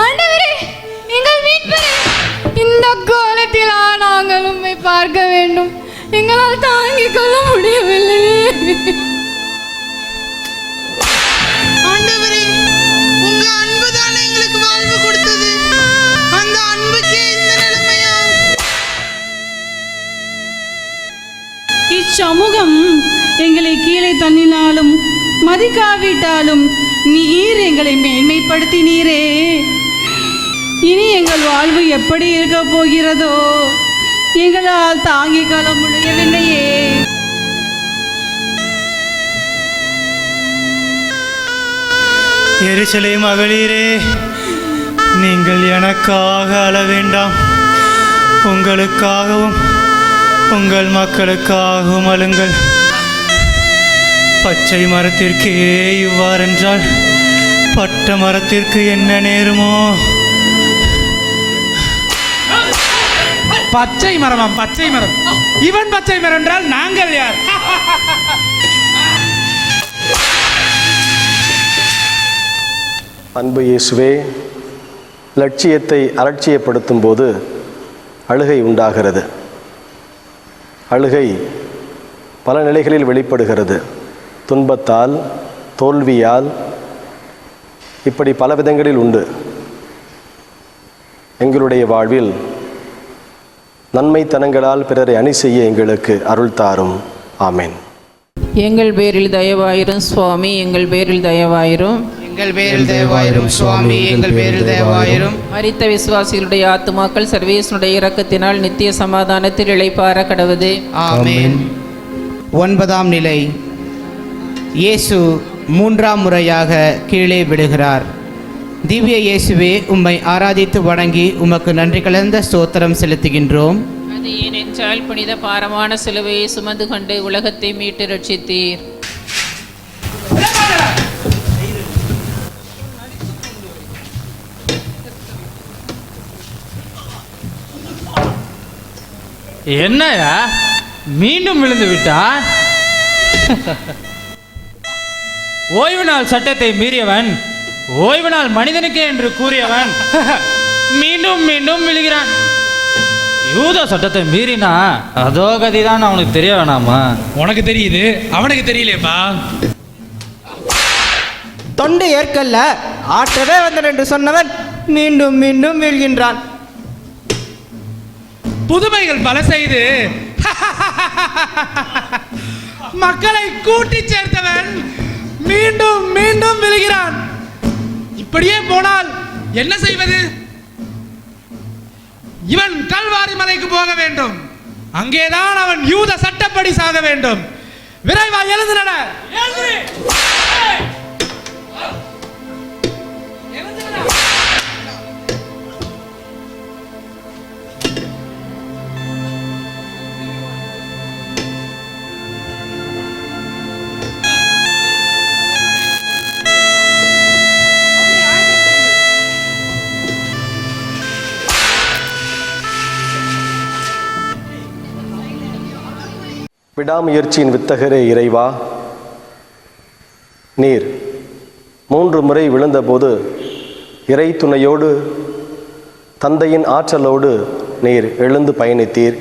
S14: ஆண்டவரே, எங்கள் மீட்பரே, இந்த கோலத்தில் நாங்கள் உம்மை பார்க்க வேண்டும். எங்களால் தாங்கிக் கொள்ள முடியவில்லை.
S18: ஆண்டவரே, உங்க அன்பு தானே எங்களுக்கு வாழ்வு கொடுத்தது. அந்த அன்புக்கே இந்த நிலைமையா?
S19: இச்சமூகம் எங்களை கீழே தள்ளினாலும் மதிக்காவிட்டாலும் நீர் எங்களை மேன்மைப்படுத்தினீரே. இனி எங்கள் வாழ்வு எப்படி இருக்க போகிறதோ எங்களால் தாங்கிக் கொள்ள முடியவில்லையே.
S7: எருசலேம் மகளிரே, நீங்கள் எனக்காக அழ வேண்டாம். உங்களுக்காகவும் உங்கள் மக்களுக்காகவும் அழுங்கள். பச்சை மரத்திற்கே இவ்வாறென்றால் பட்ட மரத்திற்கு என்ன நேருமோ?
S5: பச்சை மரமாம், பச்சை மரம். இவன் பச்சை மரம் என்றால் நாங்கள் யார்?
S11: அன்பு இயேசுவே, லட்சியத்தை அலட்சியப்படுத்தும் போது அழுகை உண்டாகிறது. அழுகை பல நிலைகளில் வெளிப்படுகிறது. துன்பத்தால், தோல்வியால், இப்படி பல விதங்களில் உண்டு. எங்களுடைய வாழ்வில் நன்மைத்தனங்களால் பிறரை அணி செய்ய எங்களுக்கு அருள் தாரும். ஆமென்.
S10: எங்கள் பேரில் தயவாயிரும் சுவாமி, எங்கள் பேரில் தயவாயிரும்.
S9: எங்கள் பேரில் தயவாயிரும் சுவாமி, எங்கள் பேரில் தயவாயிரும்.
S10: மரித்த விசுவாசிகளுடைய ஆத்துமாக்கள் சர்வேசனுடைய இரக்கத்தினால் நித்திய சமாதானத்தில் இளைப்பாற கடவுது.
S9: ஆமென். 9ஆம் நிலை. இயேசு 3ஆம் முறையாக கீழே விடுகிறார். திவ்ய இயேசுவே, உம்மை ஆராதித்து வணங்கி உமக்கு நன்றி கலந்த ஸ்தோத்திரம் செலுத்துகின்றோம்.
S10: அது ஏனென்றால் புனித பாரமான சிலுவையை சுமந்து கொண்டு உலகத்தை மீட்டு ரட்சித்தீர்.
S13: என்னையா மீண்டும் விழுந்து விட்டான்? ஓய்வு நாள் சட்டத்தை மீறியவன், ஓய்வு நாள் மனிதனுக்கே என்று கூறியவன் மீண்டும் மீண்டும் விழுகிறான். யூத சட்டத்தை மீறினா அதோ கதிதான் அவனுக்கு தெரிய வேணாமா?
S5: உனக்கு தெரியுது, அவனுக்கு தெரியலையப்பா.
S8: தொண்டு ஏற்கல்ல ஆற்றவே வந்தன் என்று சொன்னவன் மீண்டும் மீண்டும் வீழ்கின்றான்.
S5: புதுமைகள் பல செய்து மக்களை கூட்டி சேர்த்தவன் மீண்டும் மீண்டும் விழுகிறான். இப்படியே போனால் என்ன செய்வது? இவன் கல்வாரி மலைக்கு போக வேண்டும். அங்கேதான் அவன் யூத சட்டப்படி சாக வேண்டும். விரைவா எழுந்து நட.
S11: விடாமுயற்சியின் வித்தகரே இறைவா, நீர் 3 முறை விழுந்தபோது இறை துணையோடு தந்தையின் ஆற்றலோடு நீர் எழுந்து பயணித்தீர்.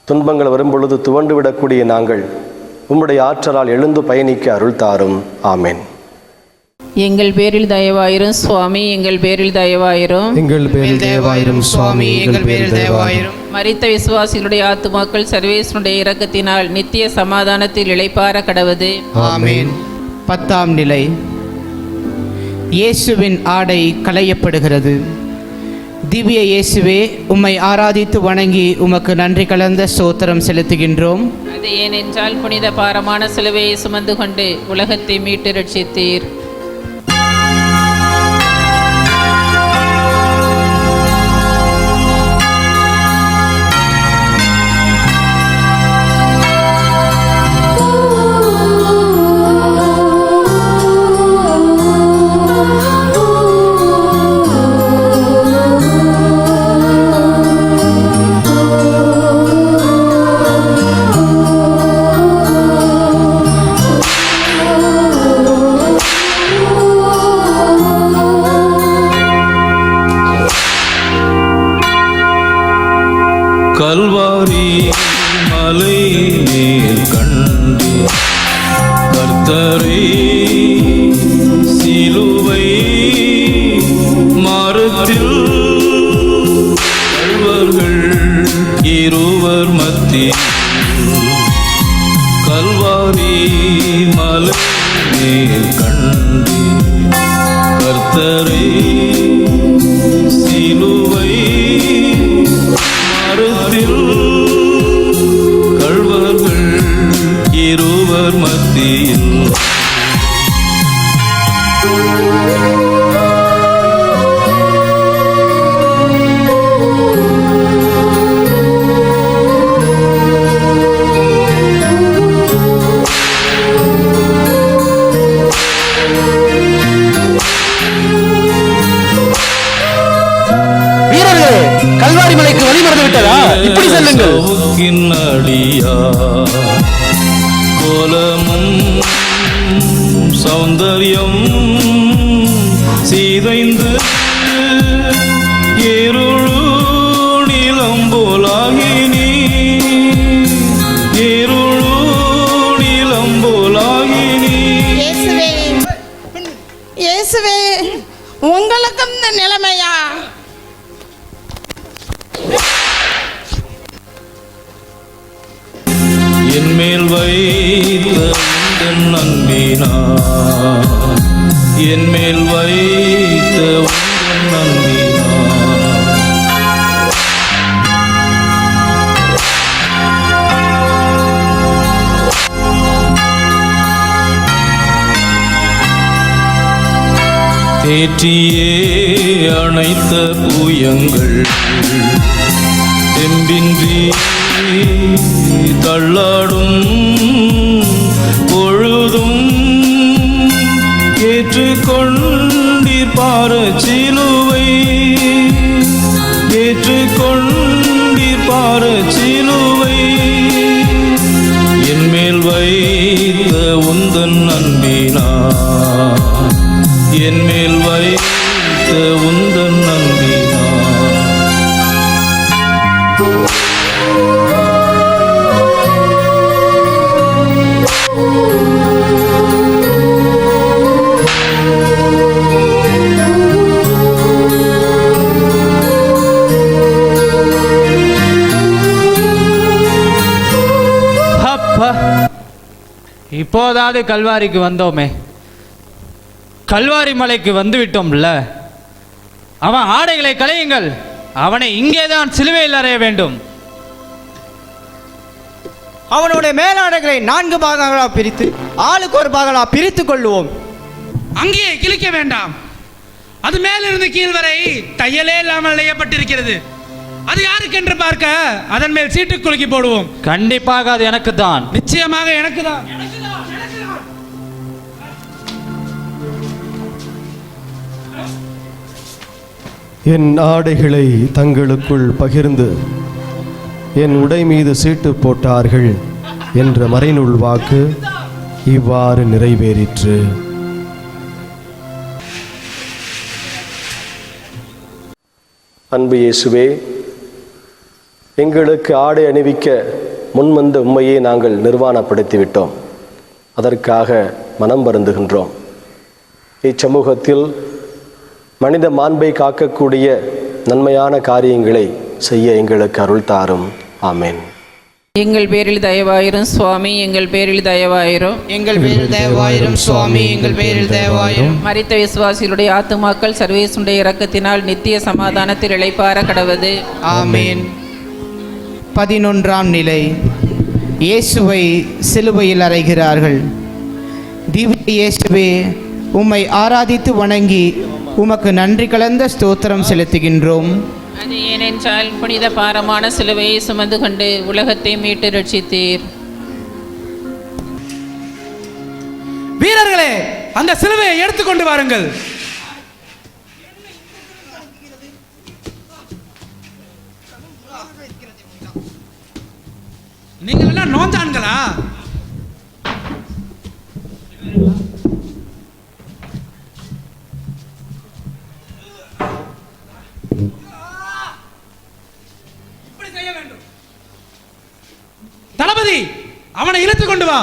S11: துன்பங்கள் வரும்பொழுது துவண்டு விடக்கூடிய நாங்கள் உம்முடைய ஆற்றலால் எழுந்து பயணிக்க அருள் தாரும். ஆமென்.
S10: எங்கள் பேரில் தயவாயிரும் சுவாமி, எங்கள் பேரில் தயவாயிரும்.
S11: எங்கள் பேரில் தயவாயிரும் சுவாமி, எங்கள் பேரில் தயவாயிரும்.
S10: மரித்த விசுவாசிகளுடைய ஆத்துமாக்கள் சர்வேசனுடைய இரக்கத்தினால் நித்திய சமாதானத்தில் இளைப்பாற கடவது.
S9: ஆமென். 10ஆம் நிலை. இயேசுவின் ஆடை களையப்படுகிறது. திவ்ய இயேசுவே, உம்மை ஆராதித்து வணங்கி உமக்கு நன்றி கலந்த ஸ்தோத்திரம் செலுத்துகின்றோம்.
S10: அது ஏனென்றால் புனித பாரமான சிலுவையை சுமந்து கொண்டு உலகத்தை மீட்டு ரட்சித்தீர்.
S12: கல்வாரி மலை மேல் கண்டு கர்த்தரை சிலுவை மரத்தில் கள்வர்கள் இருவர் மத்தியில் கல்வாரி மலை மேல் கண்டு கர்த்தரை சிலுவை கள்வர்கள் இருவர் மத்தியில்
S11: கல்வாரி மலைக்கு வழி மறந்து விட்டதா? இப்படி செல்லுங்கள்.
S12: அடியா கோலமும் சௌந்தர்யம் சீதைந்து இருளு நிலம்போலாகினி இருளு நிலம்போலாகினி.
S18: இயேசுவே, உங்களுக்கும் இந்த நிலைமையா?
S12: என்மேல் வைத்த உந்தன் அன்பினா என்மேல் வைத்த உந்தன் அன்பினா தேற்றியே அணைத்த பூயங்கள் தெம்பின்றி தள்ளாடும் பொழுதும் ஏற்றுக்கொண்டீர் பாரச்சிலுவை ஏற்றுக்கொண்டீர் பாரச்சிலுவை என்மேல் வைத்த உந்தன் அன்பினா என்மேல் வைத்த உந்தன் அன்பினா.
S13: இப்போதாவது கல்வாரிக்கு வந்தோமே, கல்வாரி மலைக்கு வந்து விட்டோம்ல. அவன் ஆடைகளை களையுங்கள், அவனை இங்கேதான் சிலுவையில் அறைய வேண்டும்.
S8: அவனுடைய மேலாடைகளை 4 பாகங்களா பிரித்து ஆளுக்கு ஒரு பாகங்களா பிரித்து கொள்ளுவோம்.
S5: அங்கேயே கிழிக்க வேண்டாம். அது மேலிருந்து கீழ் வரை தையலே இல்லாமல் நெய்யப்பட்டிருக்கிறது. அது யாருக்கு என்று பார்க்க அதன் மேல் சீட்டு குலுக்கி போடுவோம்.
S13: கண்டிப்பாக அது எனக்கு தான்.
S5: நிச்சயமாக எனக்கு தான்.
S11: என் ஆடைகளை தங்களுக்குள் பகிர்ந்து என் உடை மீது சீட்டு போட்டார்கள் என்ற மறைநூல் வாக்கு இவ்வாறு நிறைவேறிற்று. அன்பு இயேசுவே, எங்களுக்கு ஆடை அணிவிக்க முன்வந்த உண்மையை நாங்கள் நிர்வாணப்படுத்திவிட்டோம். அதற்காக மனம் வருந்துகின்றோம். இச்சமூகத்தில் மனித மாண்பை காக்கக்கூடிய நன்மையான காரியங்களை செய்ய எங்களுக்கு அருள் தாரும். ஆமென்.
S10: எங்கள் பேரில் தயவாயிரும் சுவாமி, எங்கள் பேரில் தயவாயிரும்.
S9: எங்கள் பேரில் தயவாயிரும் சுவாமி, எங்கள் பேரில் தயவாயிரும்.
S10: மரித்த விசுவாசிகளுடைய ஆத்துமாக்கள் சர்வேசுடைய இரக்கத்தினால் நித்திய சமாதானத்தில் இளைப்பாற கடவது.
S9: ஆமென். 11ஆம் நிலை. இயேசுவை சிலுவையில் அறைகிறார்கள். திவ்ய இயேசுவே, உம்மை ஆராதித்து வணங்கி உமக்கு நன்றி கலந்த ஸ்தோத்திரம் செலுத்துகின்றோம்.
S10: அது ஏனென்றால் புனித பாரமான சிலுவையை சுமந்து கொண்டு உலகத்தை மீட்டு ரட்சித்தீர்.
S5: வீரர்களே, அந்த சிலுவையை எடுத்துக்கொண்டு வாருங்கள். நீங்கள் எல்லாம் நோஞ்சான்களா? தளபதி, அவனை இழுத்து கொண்டு வா.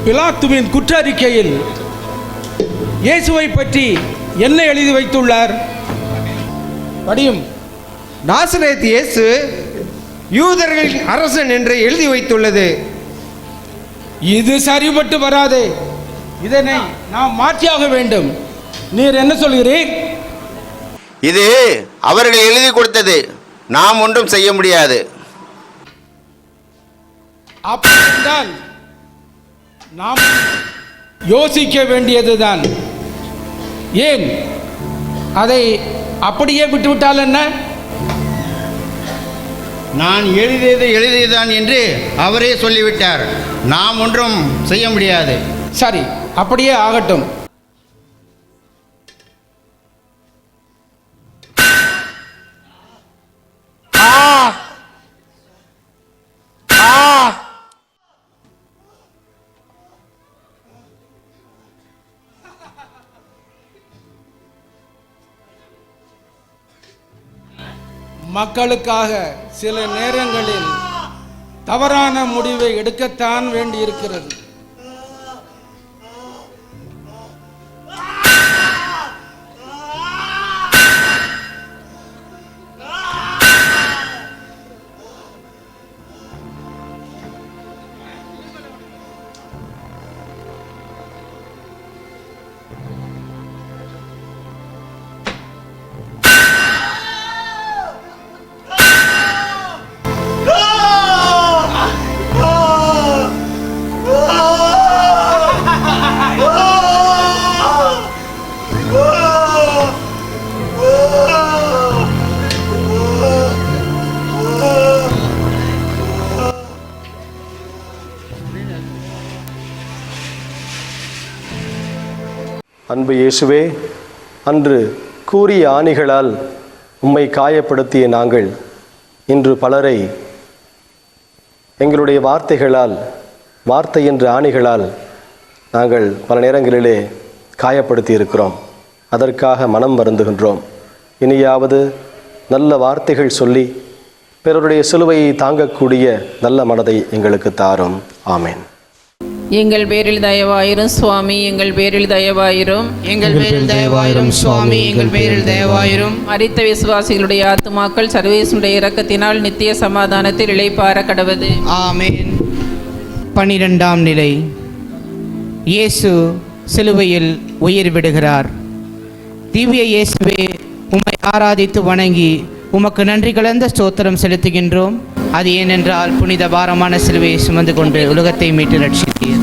S15: பிலாத்துவின் குற்றறிக்கையில் இயேசுவை பற்றி என்ன எழுதி வைத்துள்ளார்? படியும்.
S1: நாசரேத் இயேசு யூதர்களின் அரசன் என்று எழுதி வைத்துள்ளது.
S15: இது சரிபட்டு வராதே. இதனை நாம் மாற்றியாக வேண்டும். நீர் என்ன சொல்கிறீர்?
S3: இது அவர்கள் எழுதி கொடுத்தது, நாம் ஒன்றும் செய்ய முடியாது.
S15: அப்படின்றால் நாம் யோசிக்க வேண்டியதுதான். ஏன் அதை அப்படியே விட்டுவிட்டால் என்ன?
S3: நான் எழுதியது எழுதியதான் என்று அவரே சொல்லிவிட்டார். நாம் ஒன்றும் செய்ய முடியாது.
S15: சரி, அப்படியே ஆகட்டும். மக்களுக்காக சில நேரங்களில் தவறான முடிவை எடுக்கத்தான் வேண்டியிருக்கிறது.
S11: அன்பு இயேசுவே, அன்று கூறிய ஆணிகளால் உம்மை காயப்படுத்திய நாங்கள் இன்று பலரை எங்களுடைய வார்த்தைகளால், வார்த்தை என்ற ஆணிகளால் நாங்கள் பல நேரங்களிலே காயப்படுத்தி இருக்கிறோம். அதற்காக மனம் வருந்துகின்றோம். இனியாவது நல்ல வார்த்தைகள் சொல்லி பிறருடைய சிலுவையை தாங்கக்கூடிய நல்ல மனதை எங்களுக்கு தாரும். ஆமென்.
S10: எங்கள் பேரில் தயவாயிரும் சுவாமி, எங்கள் பேரில் தயவாயிரும்.
S9: எங்கள் பேரில் தயவாயிரும் சுவாமி, எங்கள் பேரில் தயவாயிரும்.
S10: மரித்த விசுவாசிகளுடைய ஆத்துமாக்கள் சர்வேசுடைய இரக்கத்தினால் நித்திய சமாதானத்தில் இளைப்பாற கடவது.
S9: ஆமென். 12ஆம் நிலை. இயேசு சிலுவையில் உயிர் விடுகிறார். திவ்ய இயேசுவே, உம்மை ஆராதித்து வணங்கி உமக்கு நன்றி கலந்த ஸ்தோத்திரம் செலுத்துகின்றோம். அது ஏனென்றால் புனித பாரமான சிலுவையை சுமந்து கொண்டு உலகத்தை மீட்டு ரட்சித்தீர்.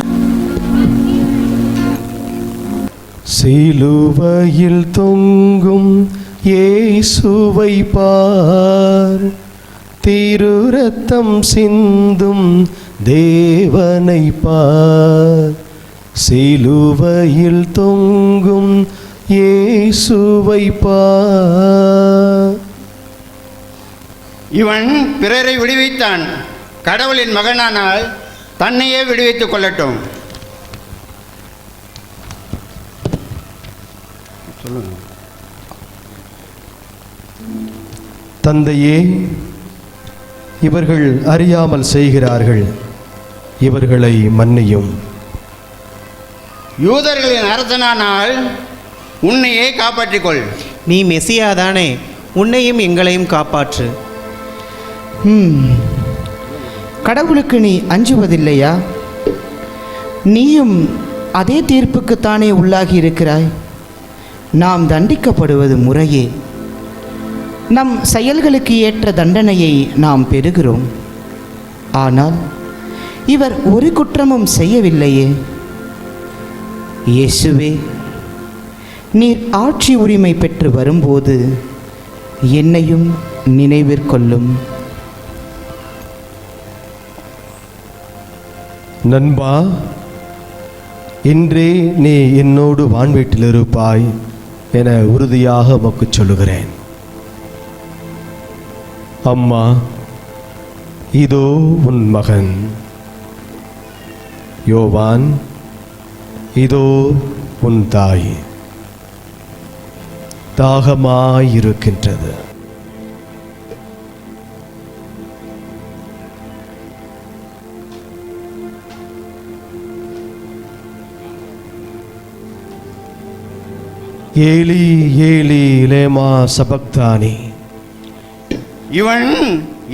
S12: சிலுவையில் தொங்கும் இயேசுவை பார், திரு ரத்தம் சிந்தும் தேவனை பார். சிலுவையில் தொங்கும் இயேசுவை பார்.
S3: இவன் பிறரை விடுவித்தான். கடவுளின் மகனானால் தன்னையே விடுவித்துக் கொள்ளட்டும்.
S12: தந்தையே, இவர்கள் அறியாமல் செய்கிறார்கள், இவர்களை மன்னியும்.
S3: யூதர்களின் அரசனானால் உன்னையே காப்பாற்றிக்கொள்.
S8: நீ மெசியாதானே, உன்னையும் எங்களையும் காப்பாற்று. கடவுளுக்கு நீ அஞ்சுவதில்லையா? நீயும் அதே தீர்ப்புக்குத்தானே உள்ளாகி இருக்கிறாய். நாம் தண்டிக்கப்படுவது முறையே. நம் செயல்களுக்கு ஏற்ற தண்டனையை நாம் பெறுகிறோம். ஆனால் இவர் ஒரு குற்றமும் செய்யவில்லையே. இயேசுவே, நீர் ஆட்சி உரிமை பெற்று வரும்போது என்னையும் நினைவிற்கொள்ளும்.
S12: நண்பா, இன்றே நீ என்னோடு வான்வீட்டில் இருப்பாய் என உறுதியாக உமக்கு சொல்லுகிறேன். அம்மா, இதோ உன் மகன். யோவான், இதோ உன் தாய். தாகமாயிருக்கின்றது. ஏலி ஏலி லேமா சபக்தானி.
S3: இவன்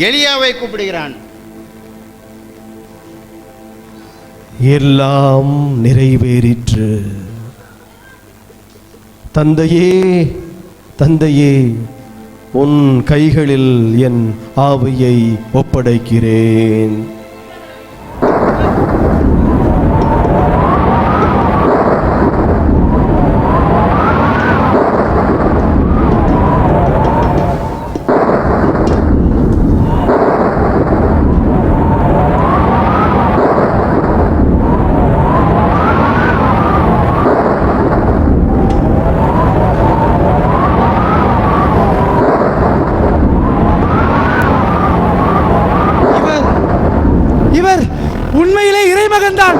S3: எலியாவை கூப்பிடுகிறான்.
S12: எல்லாம் நிறைவேறிற்று. தந்தையே, தந்தையே, உன் கைகளில் என் ஆவியை ஒப்படைக்கிறேன்.
S5: உண்மையிலே இறைமகன்தான்.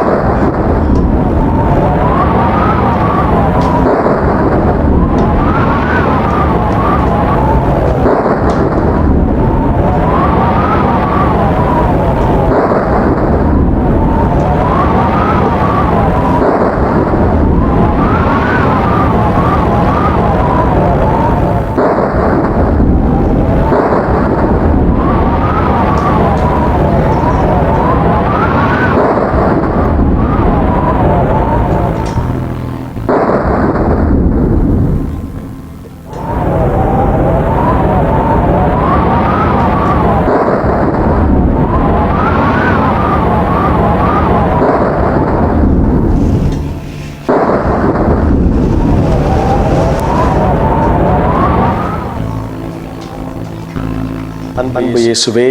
S11: அன்பு இயேசுவே,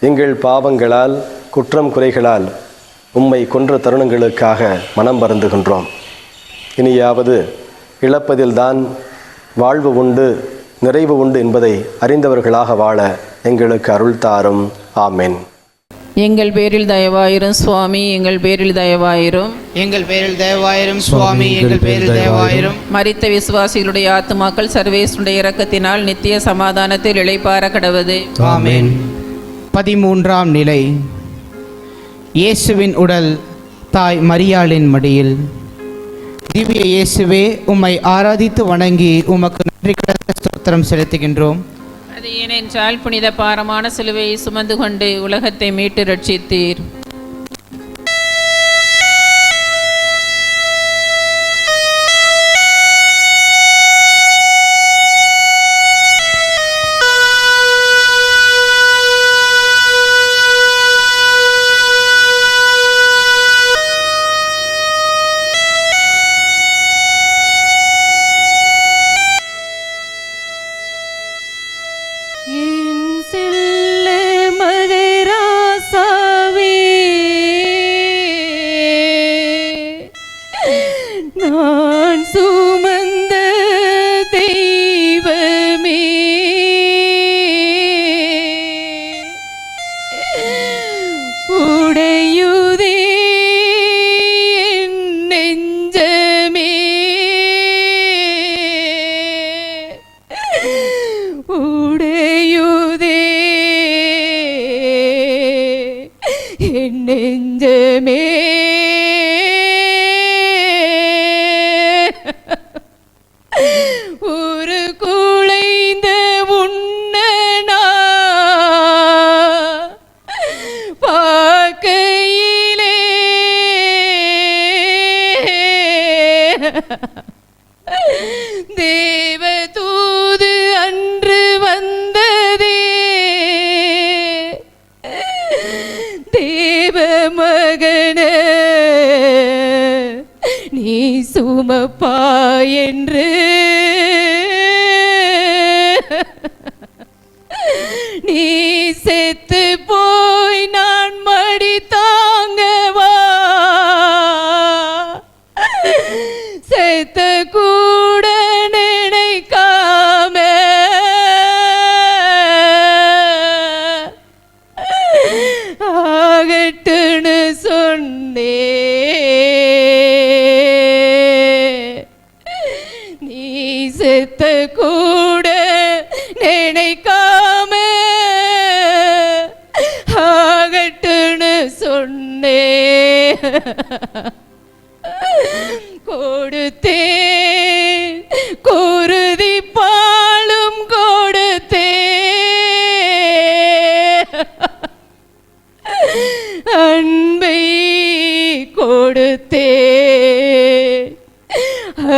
S11: எங்கள் பாவங்களால் குற்றம் குறைகளால் உம்மை கொன்ற தருணங்களுக்காக மனம் வருந்துகின்றோம். இனியாவது இழப்பதில்தான் வாழ்வு உண்டு, நிறைவு உண்டு என்பதை அறிந்தவர்களாக வாழ எங்களுக்கு அருள் தாரும். ஆமென்.
S10: எங்கள் பேரில் தயவாயிரும் சுவாமி, எங்கள் பேரில் தயவாயிரும்.
S8: எங்கள் பேரில் தயவாயிரும் சுவாமி, எங்கள் பேரில் தயவாயிரும்.
S10: மரித்த விசுவாசிகளுடைய ஆத்துமாக்கள் சர்வேசுடைய இரக்கத்தினால் நித்திய சமாதானத்தில் இளைப்பாற கடவது.
S8: ஆமென். 13ஆம் நிலை. இயேசுவின் உடல் தாய் மரியாளின் மடியில். திவ்ய இயேசுவே, உம்மை ஆராதித்து வணங்கி உமக்கு நன்றி கடந்த ஸ்தோத்திரம் செலுத்துகின்றோம்.
S10: அது ஏனென்றால் புனித பாரமான சிலுவையை சுமந்து கொண்டு உலகத்தை மீட்டு ரட்சித்தீர்.
S14: என் செல்ல மகராசாவே உடையுதே என் நெஞ்சமே, உடையுதே என் நெஞ்சமே. ஒரு குலைந்த உன்னனா பார்க்கையிலே தேவதூது அன்று வந்ததே, தேவ மகன நீ சுமப்பா என்று. நீ செத்து போய் நான் மடி தாங்கவா, செத்த கூட நினைக்காம ஆகட்டுன்னு சொன்னே. நீ செத்த கூட நினைக்காம ஆகட்டுன்னு சொன்னே. கொடுத்தேன் குருதி பாலும் கொடுத்தேன், அன்பை கொடுத்தேன்,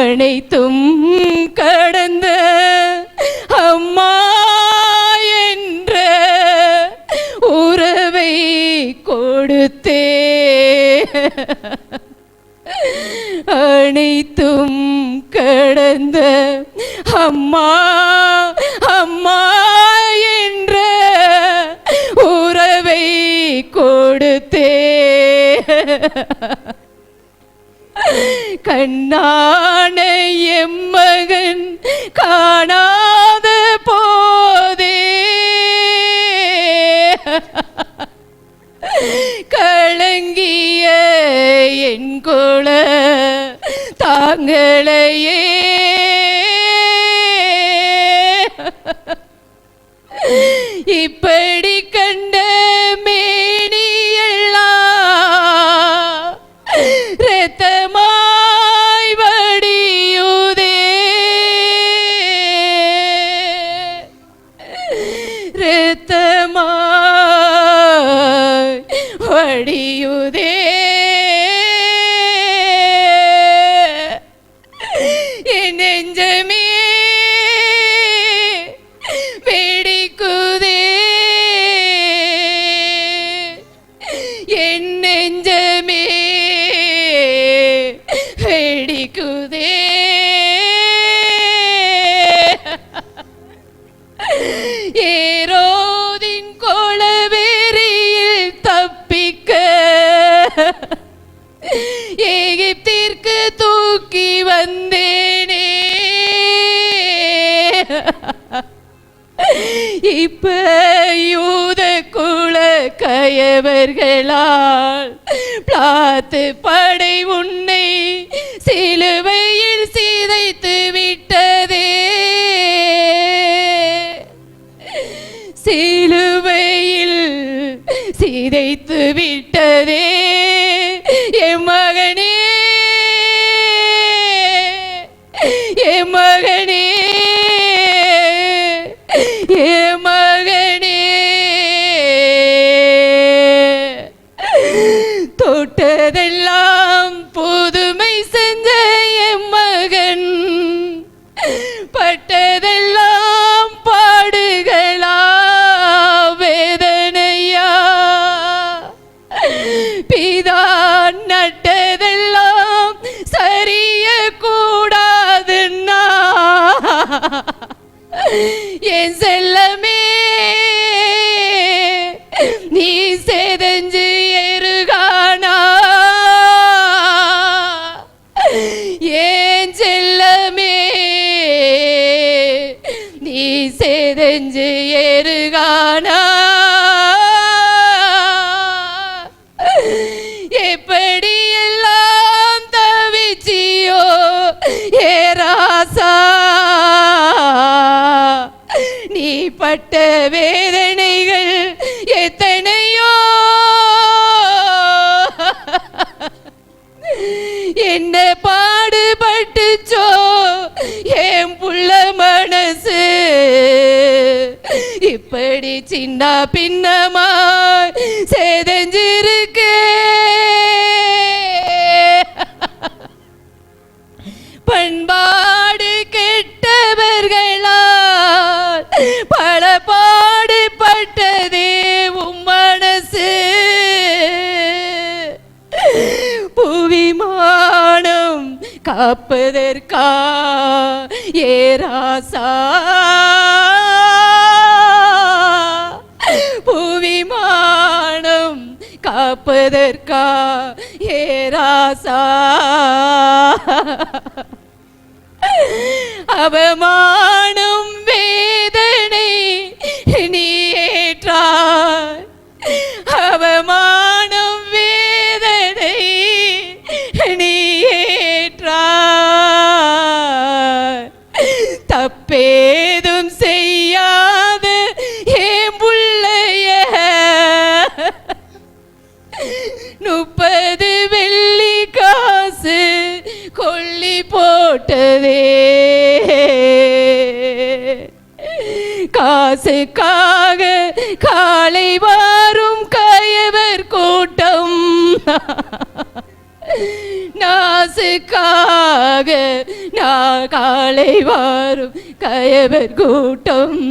S14: அனைத்தும் கடந்த அம்மா என்ற உறவை கொடுத்தேன், அனைத்தும் கடந்த அம்மா அம்மா என்ற உறவை கொடுத்தேன். கண்ணான எம்மகன் காணாத போதே கலங்கிய என் குல தாங்களையே இப்படி கண்ட மேனியெல்லாம் இரத்தமாய் வடியுதே, இரத்தமாய் வடியுதே. என் நெஞ்சமே வெடிக்குதே, என் நெஞ்சமே வெடிக்குதே. ஏரோதின் கொலவெறியில் தப்பிக்க எகிப்திற்கு தூக்கி வந்தேனே, இப்ப யூத குல கயவர்களால் பிளாத்து படை உன்னை சிலுவையில் சிதைத்து விட்டதே, சிலுவையில் சிதைத்து விட்டதே. என் மகனே, என் மகனே, என் மகனே, தொட்டதெல்லாம் புதுமை செஞ்ச என் மகன் பட்டதெல்லாம் பாடுகளா வேதனையா, பிதா நட்டதெல்லாம் சரிய கூடாதுன்னா என் செல்லமே நீ செதஞ்சு எருகானா, ஏன் செல்லமே நீ செதஞ்சு எருகானா. பட்ட வேதனைகள் எத்தனையோ, என்ன பாடுபட்டுச்சோ என் புள்ள மனசு, இப்படி சின்ன பின்னமா சேதஞ்சிருக்கு. பண்பாடு கெட்டவர்களால் பல பாடுபட்டதே உம் மனசு, புவிமானம் காப்பதற்கா ஏராசா, புவிமானம் காப்பதற்கா ஏராசா, அவமானம் வேதனை நீ ஏற்றாய், அவமானம் வேதனை நீ ஏற்றாய், தப்பேதும் செய்யாத என் புள்ளைய 30 வெள்ளி காசு கொள்ளி போட்டதே, காசுக்காக காலை வாரும் கயவர் கூட்டம், நாசுக்காக காலை வாரும் கயவர் கூட்டம்,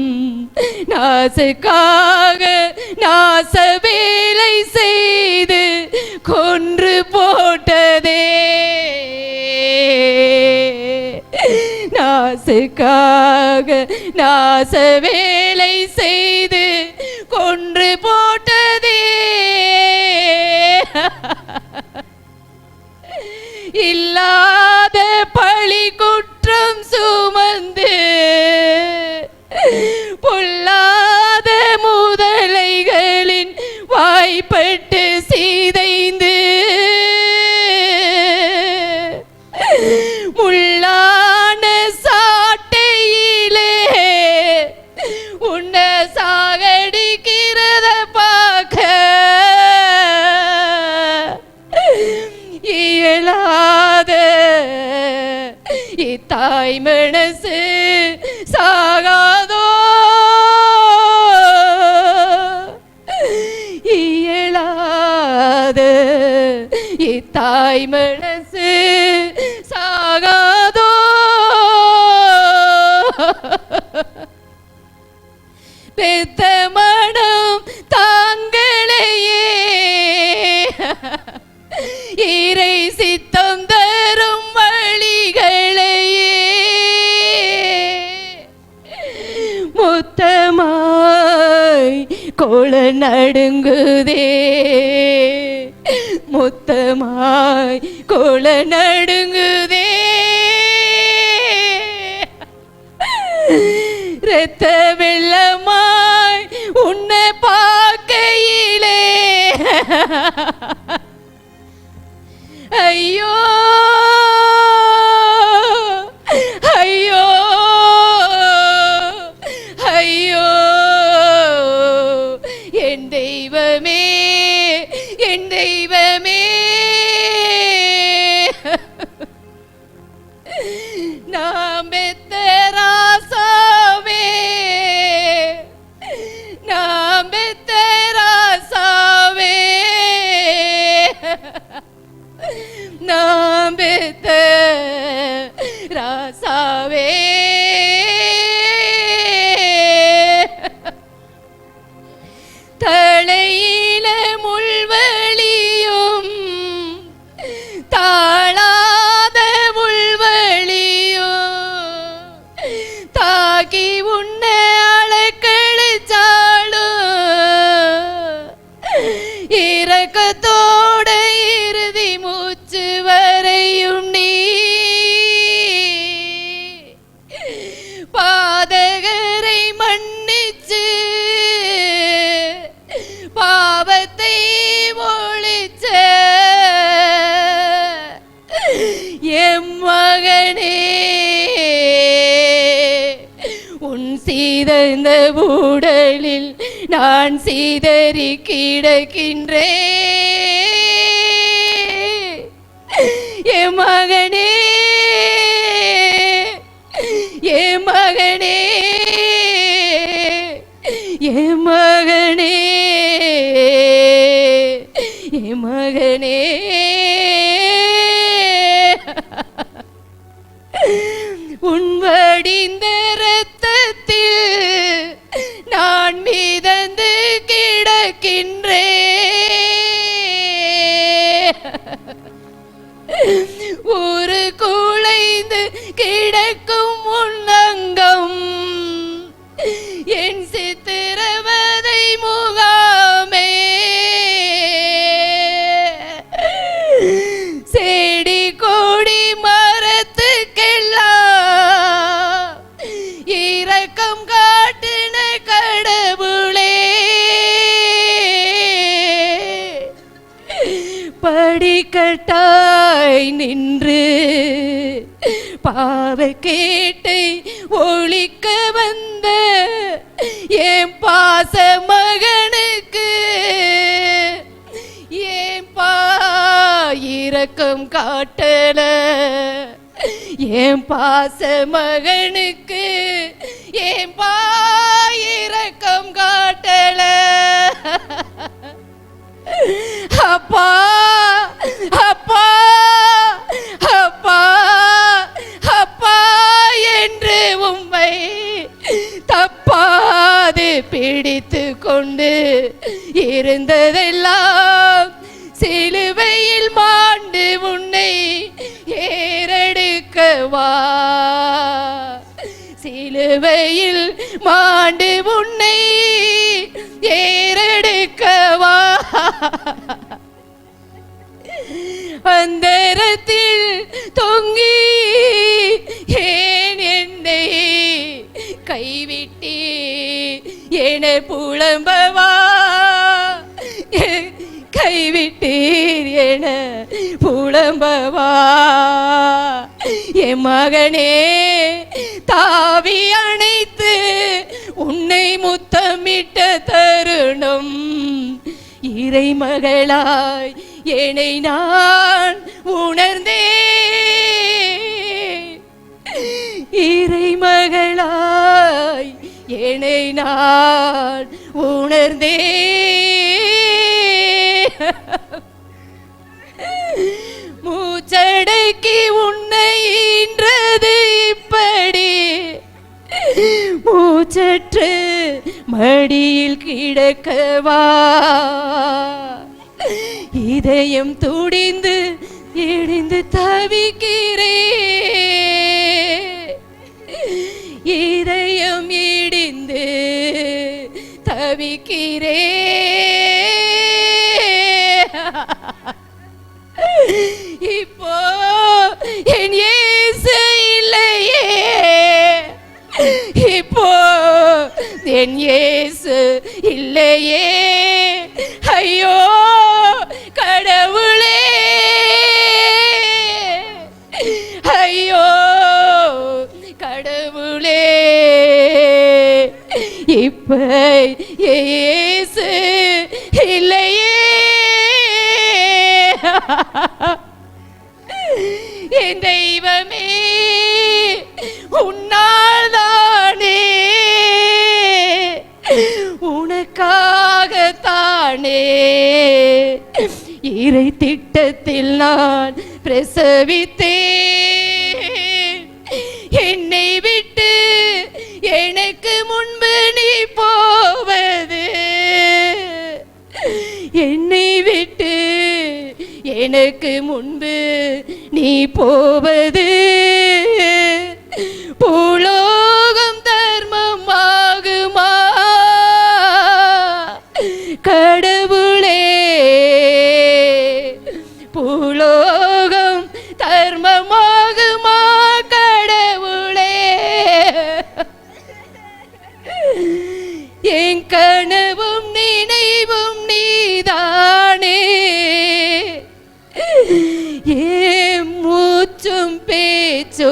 S14: நாசுக்காக நாச வேலை செய்து கொன்று போட்டதே, நாசுக்காக நாச வேலை செய்து கொன்று போட்டதே, இல்லாத பழி குற்றம் சுமந்து பொல்லாத முதலைகளின் வாய்ப்பட்டு சீதைந்து, முள்ளான சாட்டையிலே உன்ன சாகடிக்கிறத பார்க்க இயலாத இத்தாய் மனசு சாகாதோ, இயலாத இத்தாய் மனசு சாகாதோ, பெத்த மனம் தாங்களையே இறை சித்தம் தரும் வழிகளையே முத்தமாய் கோல நடுங்குதே, முத்தமாய் கோல நடுங்குதே, இரத்த வெள்ளமாய் உன்னை பார்க்கையிலே ஐயோ ஐயோ ஐயோ, என் தெய்வமே என் தெய்வமே, நாம் பெத்த ராசாவே, நாம் பெத்த ராசாவே, நாம் பெத்த ராசாவே, தலையில முள்வலியும் தாழாத முள்வலியும் தாக்கி உன்னை அலக்கழிச்சாலும் இரக்கத்தோட இறுதி மூச்சு வரையும் நீ பாதகரை மன்னிச்சு பாவத்தை ஒழிச்ச எம் மகனே, உன் சீதந்த நான் சிதறி கிடக்கின்றேன். என் மகனே, என் மகனே, என் மகனே, என் மகனே, உன் வடிந்த இரத்தத்தில் நான் மிதந்து கிடக்கின்றேன். ஒரு குலைந்து கிடக்கும் உள்ளங்கம் என் சித்திரவதை முகாமே. செடி கொடி மரத்துக்கெல்லாம் இரக்கம் காட்டின கடவுளே, படிக்கட்டாய் நின்று பாவக்கேட்டை ஒழிக்க வந்த என் பாச மகனுக்கு என் இரக்கம் காட்டல. என் பாச மகனுக்கு என் இரக்கம் காட்டல. அப்பா, அப்பா, அப்பா, அப்பா என்று உம்மை தப்பாது பிடித்து கொண்டு இருந்ததெல்லாம் சிலுவையில் மாண்டு உன்னை ஏறெடுக்கவா. சிலுவையில் மாண்டு உன்னை ஏறெடுக்கவா. அந்தரத்தில் தொங்கி ஏன் என்னை கைவிட்டி என புலம்பவா. கைவிட்டீர் என புலம்பவா. என் மகனே, தாவி அணைத்து உன்னை முத்தமிட்ட தருணம் இறைமகளாய் என்னை நான் உணர்ந்தேன். இறைமகளாய் என்னை நான் உணர்ந்தேன். மூச்சடக்கி உன்னை ஈன்றது இப்படி, மூச்சற்று மடியில் கிடக்கவா. இதயம் துடிந்து இடிந்து தவிக்கிறேன். இதயம் இடிந்து தவிக்கிறேன். இப்போ என் இயேசு இல்லையே, இப்போ என் இயேசு இல்லையே. ஐயோ கடவுளே, ஐயோ கடவுளே, இப்ப இயேசு இல்லையே. என் தெய்வமே, உன்னால் தானே, உனக்காகத்தானே இறை திட்டத்தில் நான் பிரசவித்தேன். என்னை விட்டு எனக்கு முன்பு நீ போவது, என்னை விட்டு எனக்கு முன்பு நீ போவது பூலோகம் தர்மமாகுமா. கடவுளே, பூலோகம் தர்மமாகுமா. கடவுளே, என் கனவும் நினைவும் நீதானே, ஏன் மூச்சும் பேச்சும்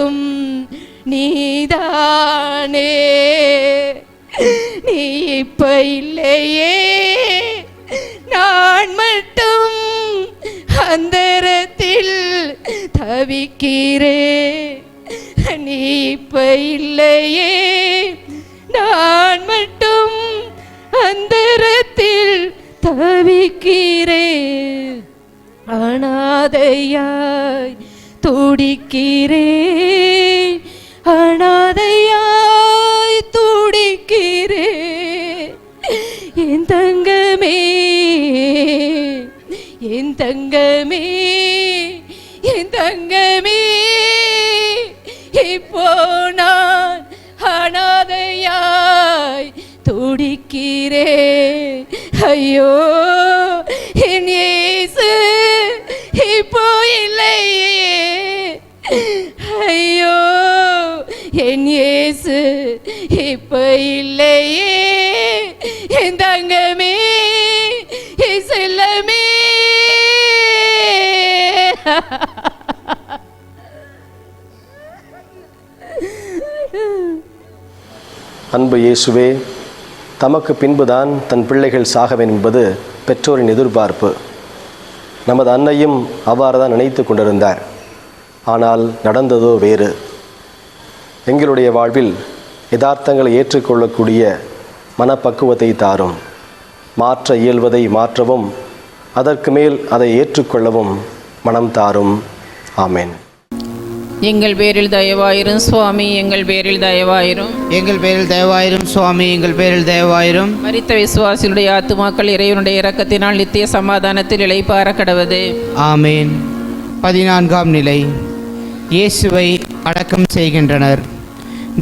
S14: துடிக்கிறேன். நீ இப்ப இல்லையே, நான் மட்டும் அந்தரத்தில் தவிக்கிறேன். அனாதையாய் துடிக்கிறேன், அனாதையாய் துடிக்கிறேன். என் தங்கமே, என் தங்கமே, என் தங்கமே, இப்போ நான் அனாதையாய் துடிக்கிறேன். ஐயோ என் இயேசு இப்போ இல்லையே, ஐயோ என் இயேசு இப்ப இல்லையே. என் தங்கமே, என் செல்லமே.
S11: அன்பு இயேசுவே, தமக்கு பின்புதான் தன் பிள்ளைகள் சாகவேன் என்பது பெற்றோரின் எதிர்பார்ப்பு. நமது அன்னையும் அவ்வாறு தான் நினைத்து கொண்டிருந்தார். ஆனால் நடந்ததோ வேறு. எங்களுடைய வாழ்வில் யதார்த்தங்களை ஏற்றுக்கொள்ளக்கூடிய மனப்பக்குவத்தை தாரும். மாற்ற இயல்வதை மாற்றவும், அதற்கு மேல் அதை ஏற்றுக்கொள்ளவும் மனம் தாரும். ஆமேன்.
S10: எங்கள் பேரில் தயவாயிரும் சுவாமி, எங்கள் பேரில் தயவாயிரும்.
S8: எங்கள் பேரில் தயவாயிரும் சுவாமி, எங்கள் பேரில் தயவாயிரும்.
S10: மரித்த விசுவாசிகளுடைய ஆத்துமாக்கள் இறைவனுடைய இரக்கத்தினால் நித்திய சமாதானத்தில் இளைப்பாற கடவது.
S8: ஆமேன். 14ஆம் நிலை. இயேசுவை அடக்கம் செய்கின்றனர்.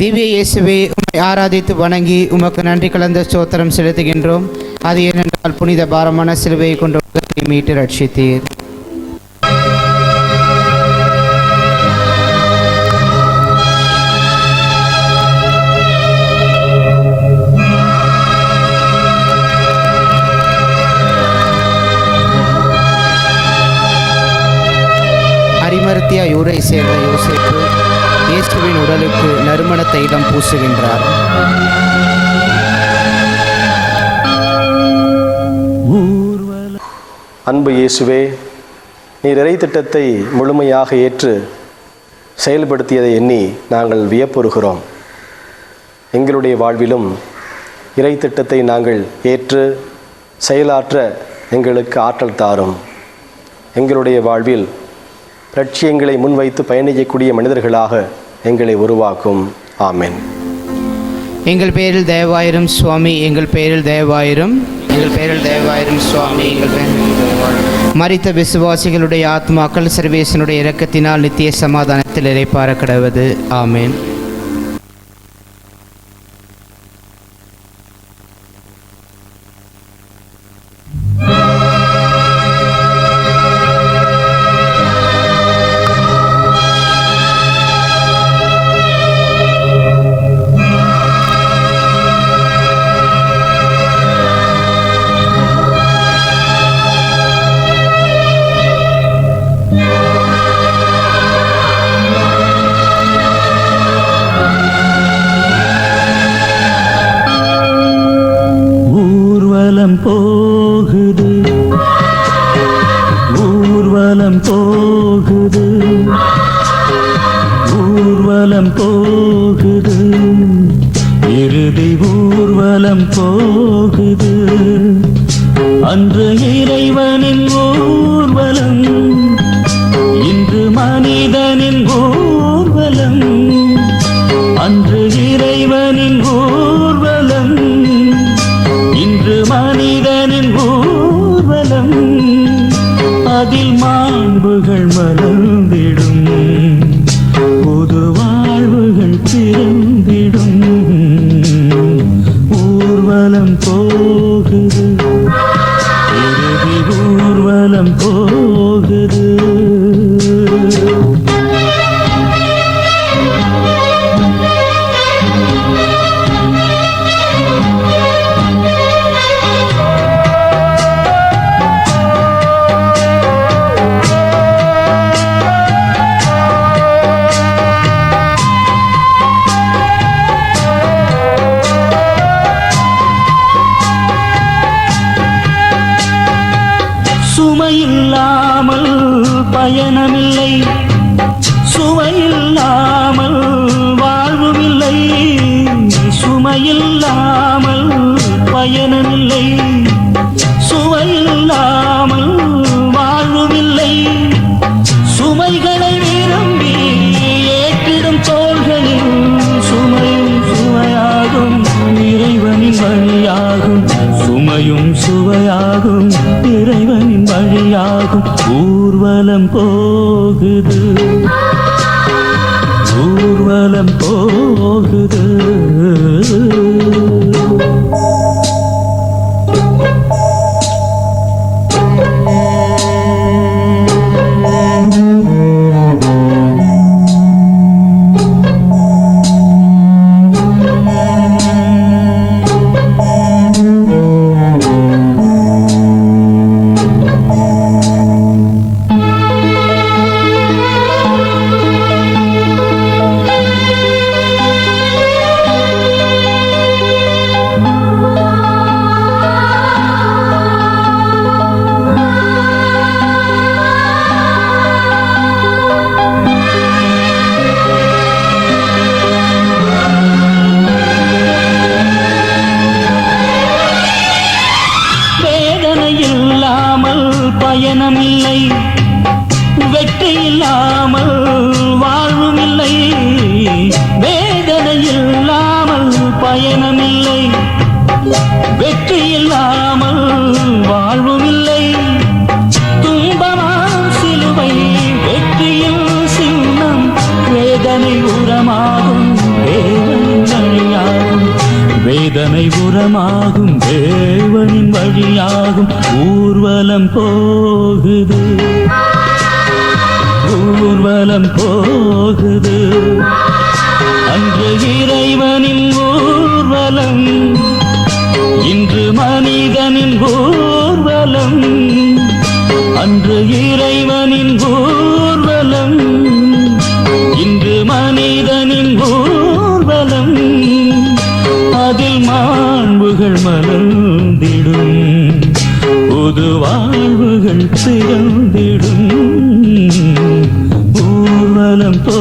S8: திவ்ய இயேசுவை உம்மை ஆராதித்து வணங்கி உமக்கு நன்றி கலந்த ஸ்தோத்திரம் செலுத்துகின்றோம். அது ஏனென்றால் புனித பாரமான சிலுவையை கொண்டு உலகத்தை மீட்டு ரட்சித்தீர். அரிமர்த்தியா ஊரை சேர்ந்த யோசேப்பு இயேசுவின் உடலுக்கு நறுமண தைலம் பூசுகின்றார்.
S11: அன்பு இயேசுவே, நீர் இறை திட்டத்தை முழுமையாக ஏற்று செயல்படுத்தியதை எண்ணி நாங்கள் வியப்புறுகிறோம். எங்களுடைய வாழ்விலும் இறை திட்டத்தை நாங்கள் ஏற்று செயலாற்ற எங்களுக்கு ஆற்றல் தாரும். எங்களுடைய வாழ்வில் லட்சியங்களை முன்வைத்து பயணிக்கக்கூடிய மனிதர்களாக எங்களை உருவாக்கும். ஆமென்.
S8: எங்கள் பேரில் தயவாயிரும் சுவாமி, எங்கள் பேரில் தயவாயிரும். எங்கள் பேரில் தயவாயிரும் சுவாமி, எங்கள் பேரில் தயவாயிரும். மரித்த விசுவாசிகளுடைய ஆத்மாக்கள் சர்வேசனுடைய இரக்கத்தினால் நித்திய சமாதானத்தில் இளைப்பாற கடவது. ஆமேன்.
S20: போகுது, ஊர்வலம் போகுது, ஊர்வலம் போகுது, இறுதி ஊர்வலம் போகுது. அன்று இறைவனின் ஊர்வலம், இன்று மனிதனின் ஊர்வலம். அன்று இறைவனின் ஊர்வலம், இன்று மனிதனின் ஊர்வலம். அதில் மாண்புகள் மலர்ந்திடும், புது வாழ்வுகள் பிறந்திடும். ஊர்வலம் போகுது, இறுதி ஊர்வலம் போகுது. சுமையில்லாமல் பயணமில்லை, சுவையில்லாமல் வாழ்வுமில்லை, சுமையில்லாமல் பயனுமில்லை. சுவையில்லாமல் வாழ்வுமில்லை, சுமைகளை விரும்பி ஏற்றிடும் தோள்களில் சுமையும் சுவையாகும் இறைவனின் வழியாகும். சுமையும் சுவையாகும் இறைவனின் வழியாகும். ஊர்வலம் போகுது, ஊர்வலம் போகுது. பயணமில்லை, வெற்றி இல்லாமல் வாழ்வுமில்லை. வேதனை இல்லாமல் பயணமில்லை, வெற்றி இல்லாமல் வாழ்வுமில்லை. துன்பமாம் சிலுவை வெற்றியின் சின்னம், வேதனை உரமாகும் தேவனின் வழியாகும். வேதனை உரமாகும் தேவனின் வழியாகும். ஊர்வலம் போகுது, ஊர்வலம் போகுது. அன்று இறைவனின் ஊர்வலம், இன்று மனிதனின் ஊர்வலம். அன்று இறைவனின் ஊர்வலம், இன்று மனிதனின் ஊர்வலம். அதில் மாண்புகள் மலர்ந்திடும், புது வாழ்வுகள் பிறந்திடும். ஊர்வலம் போ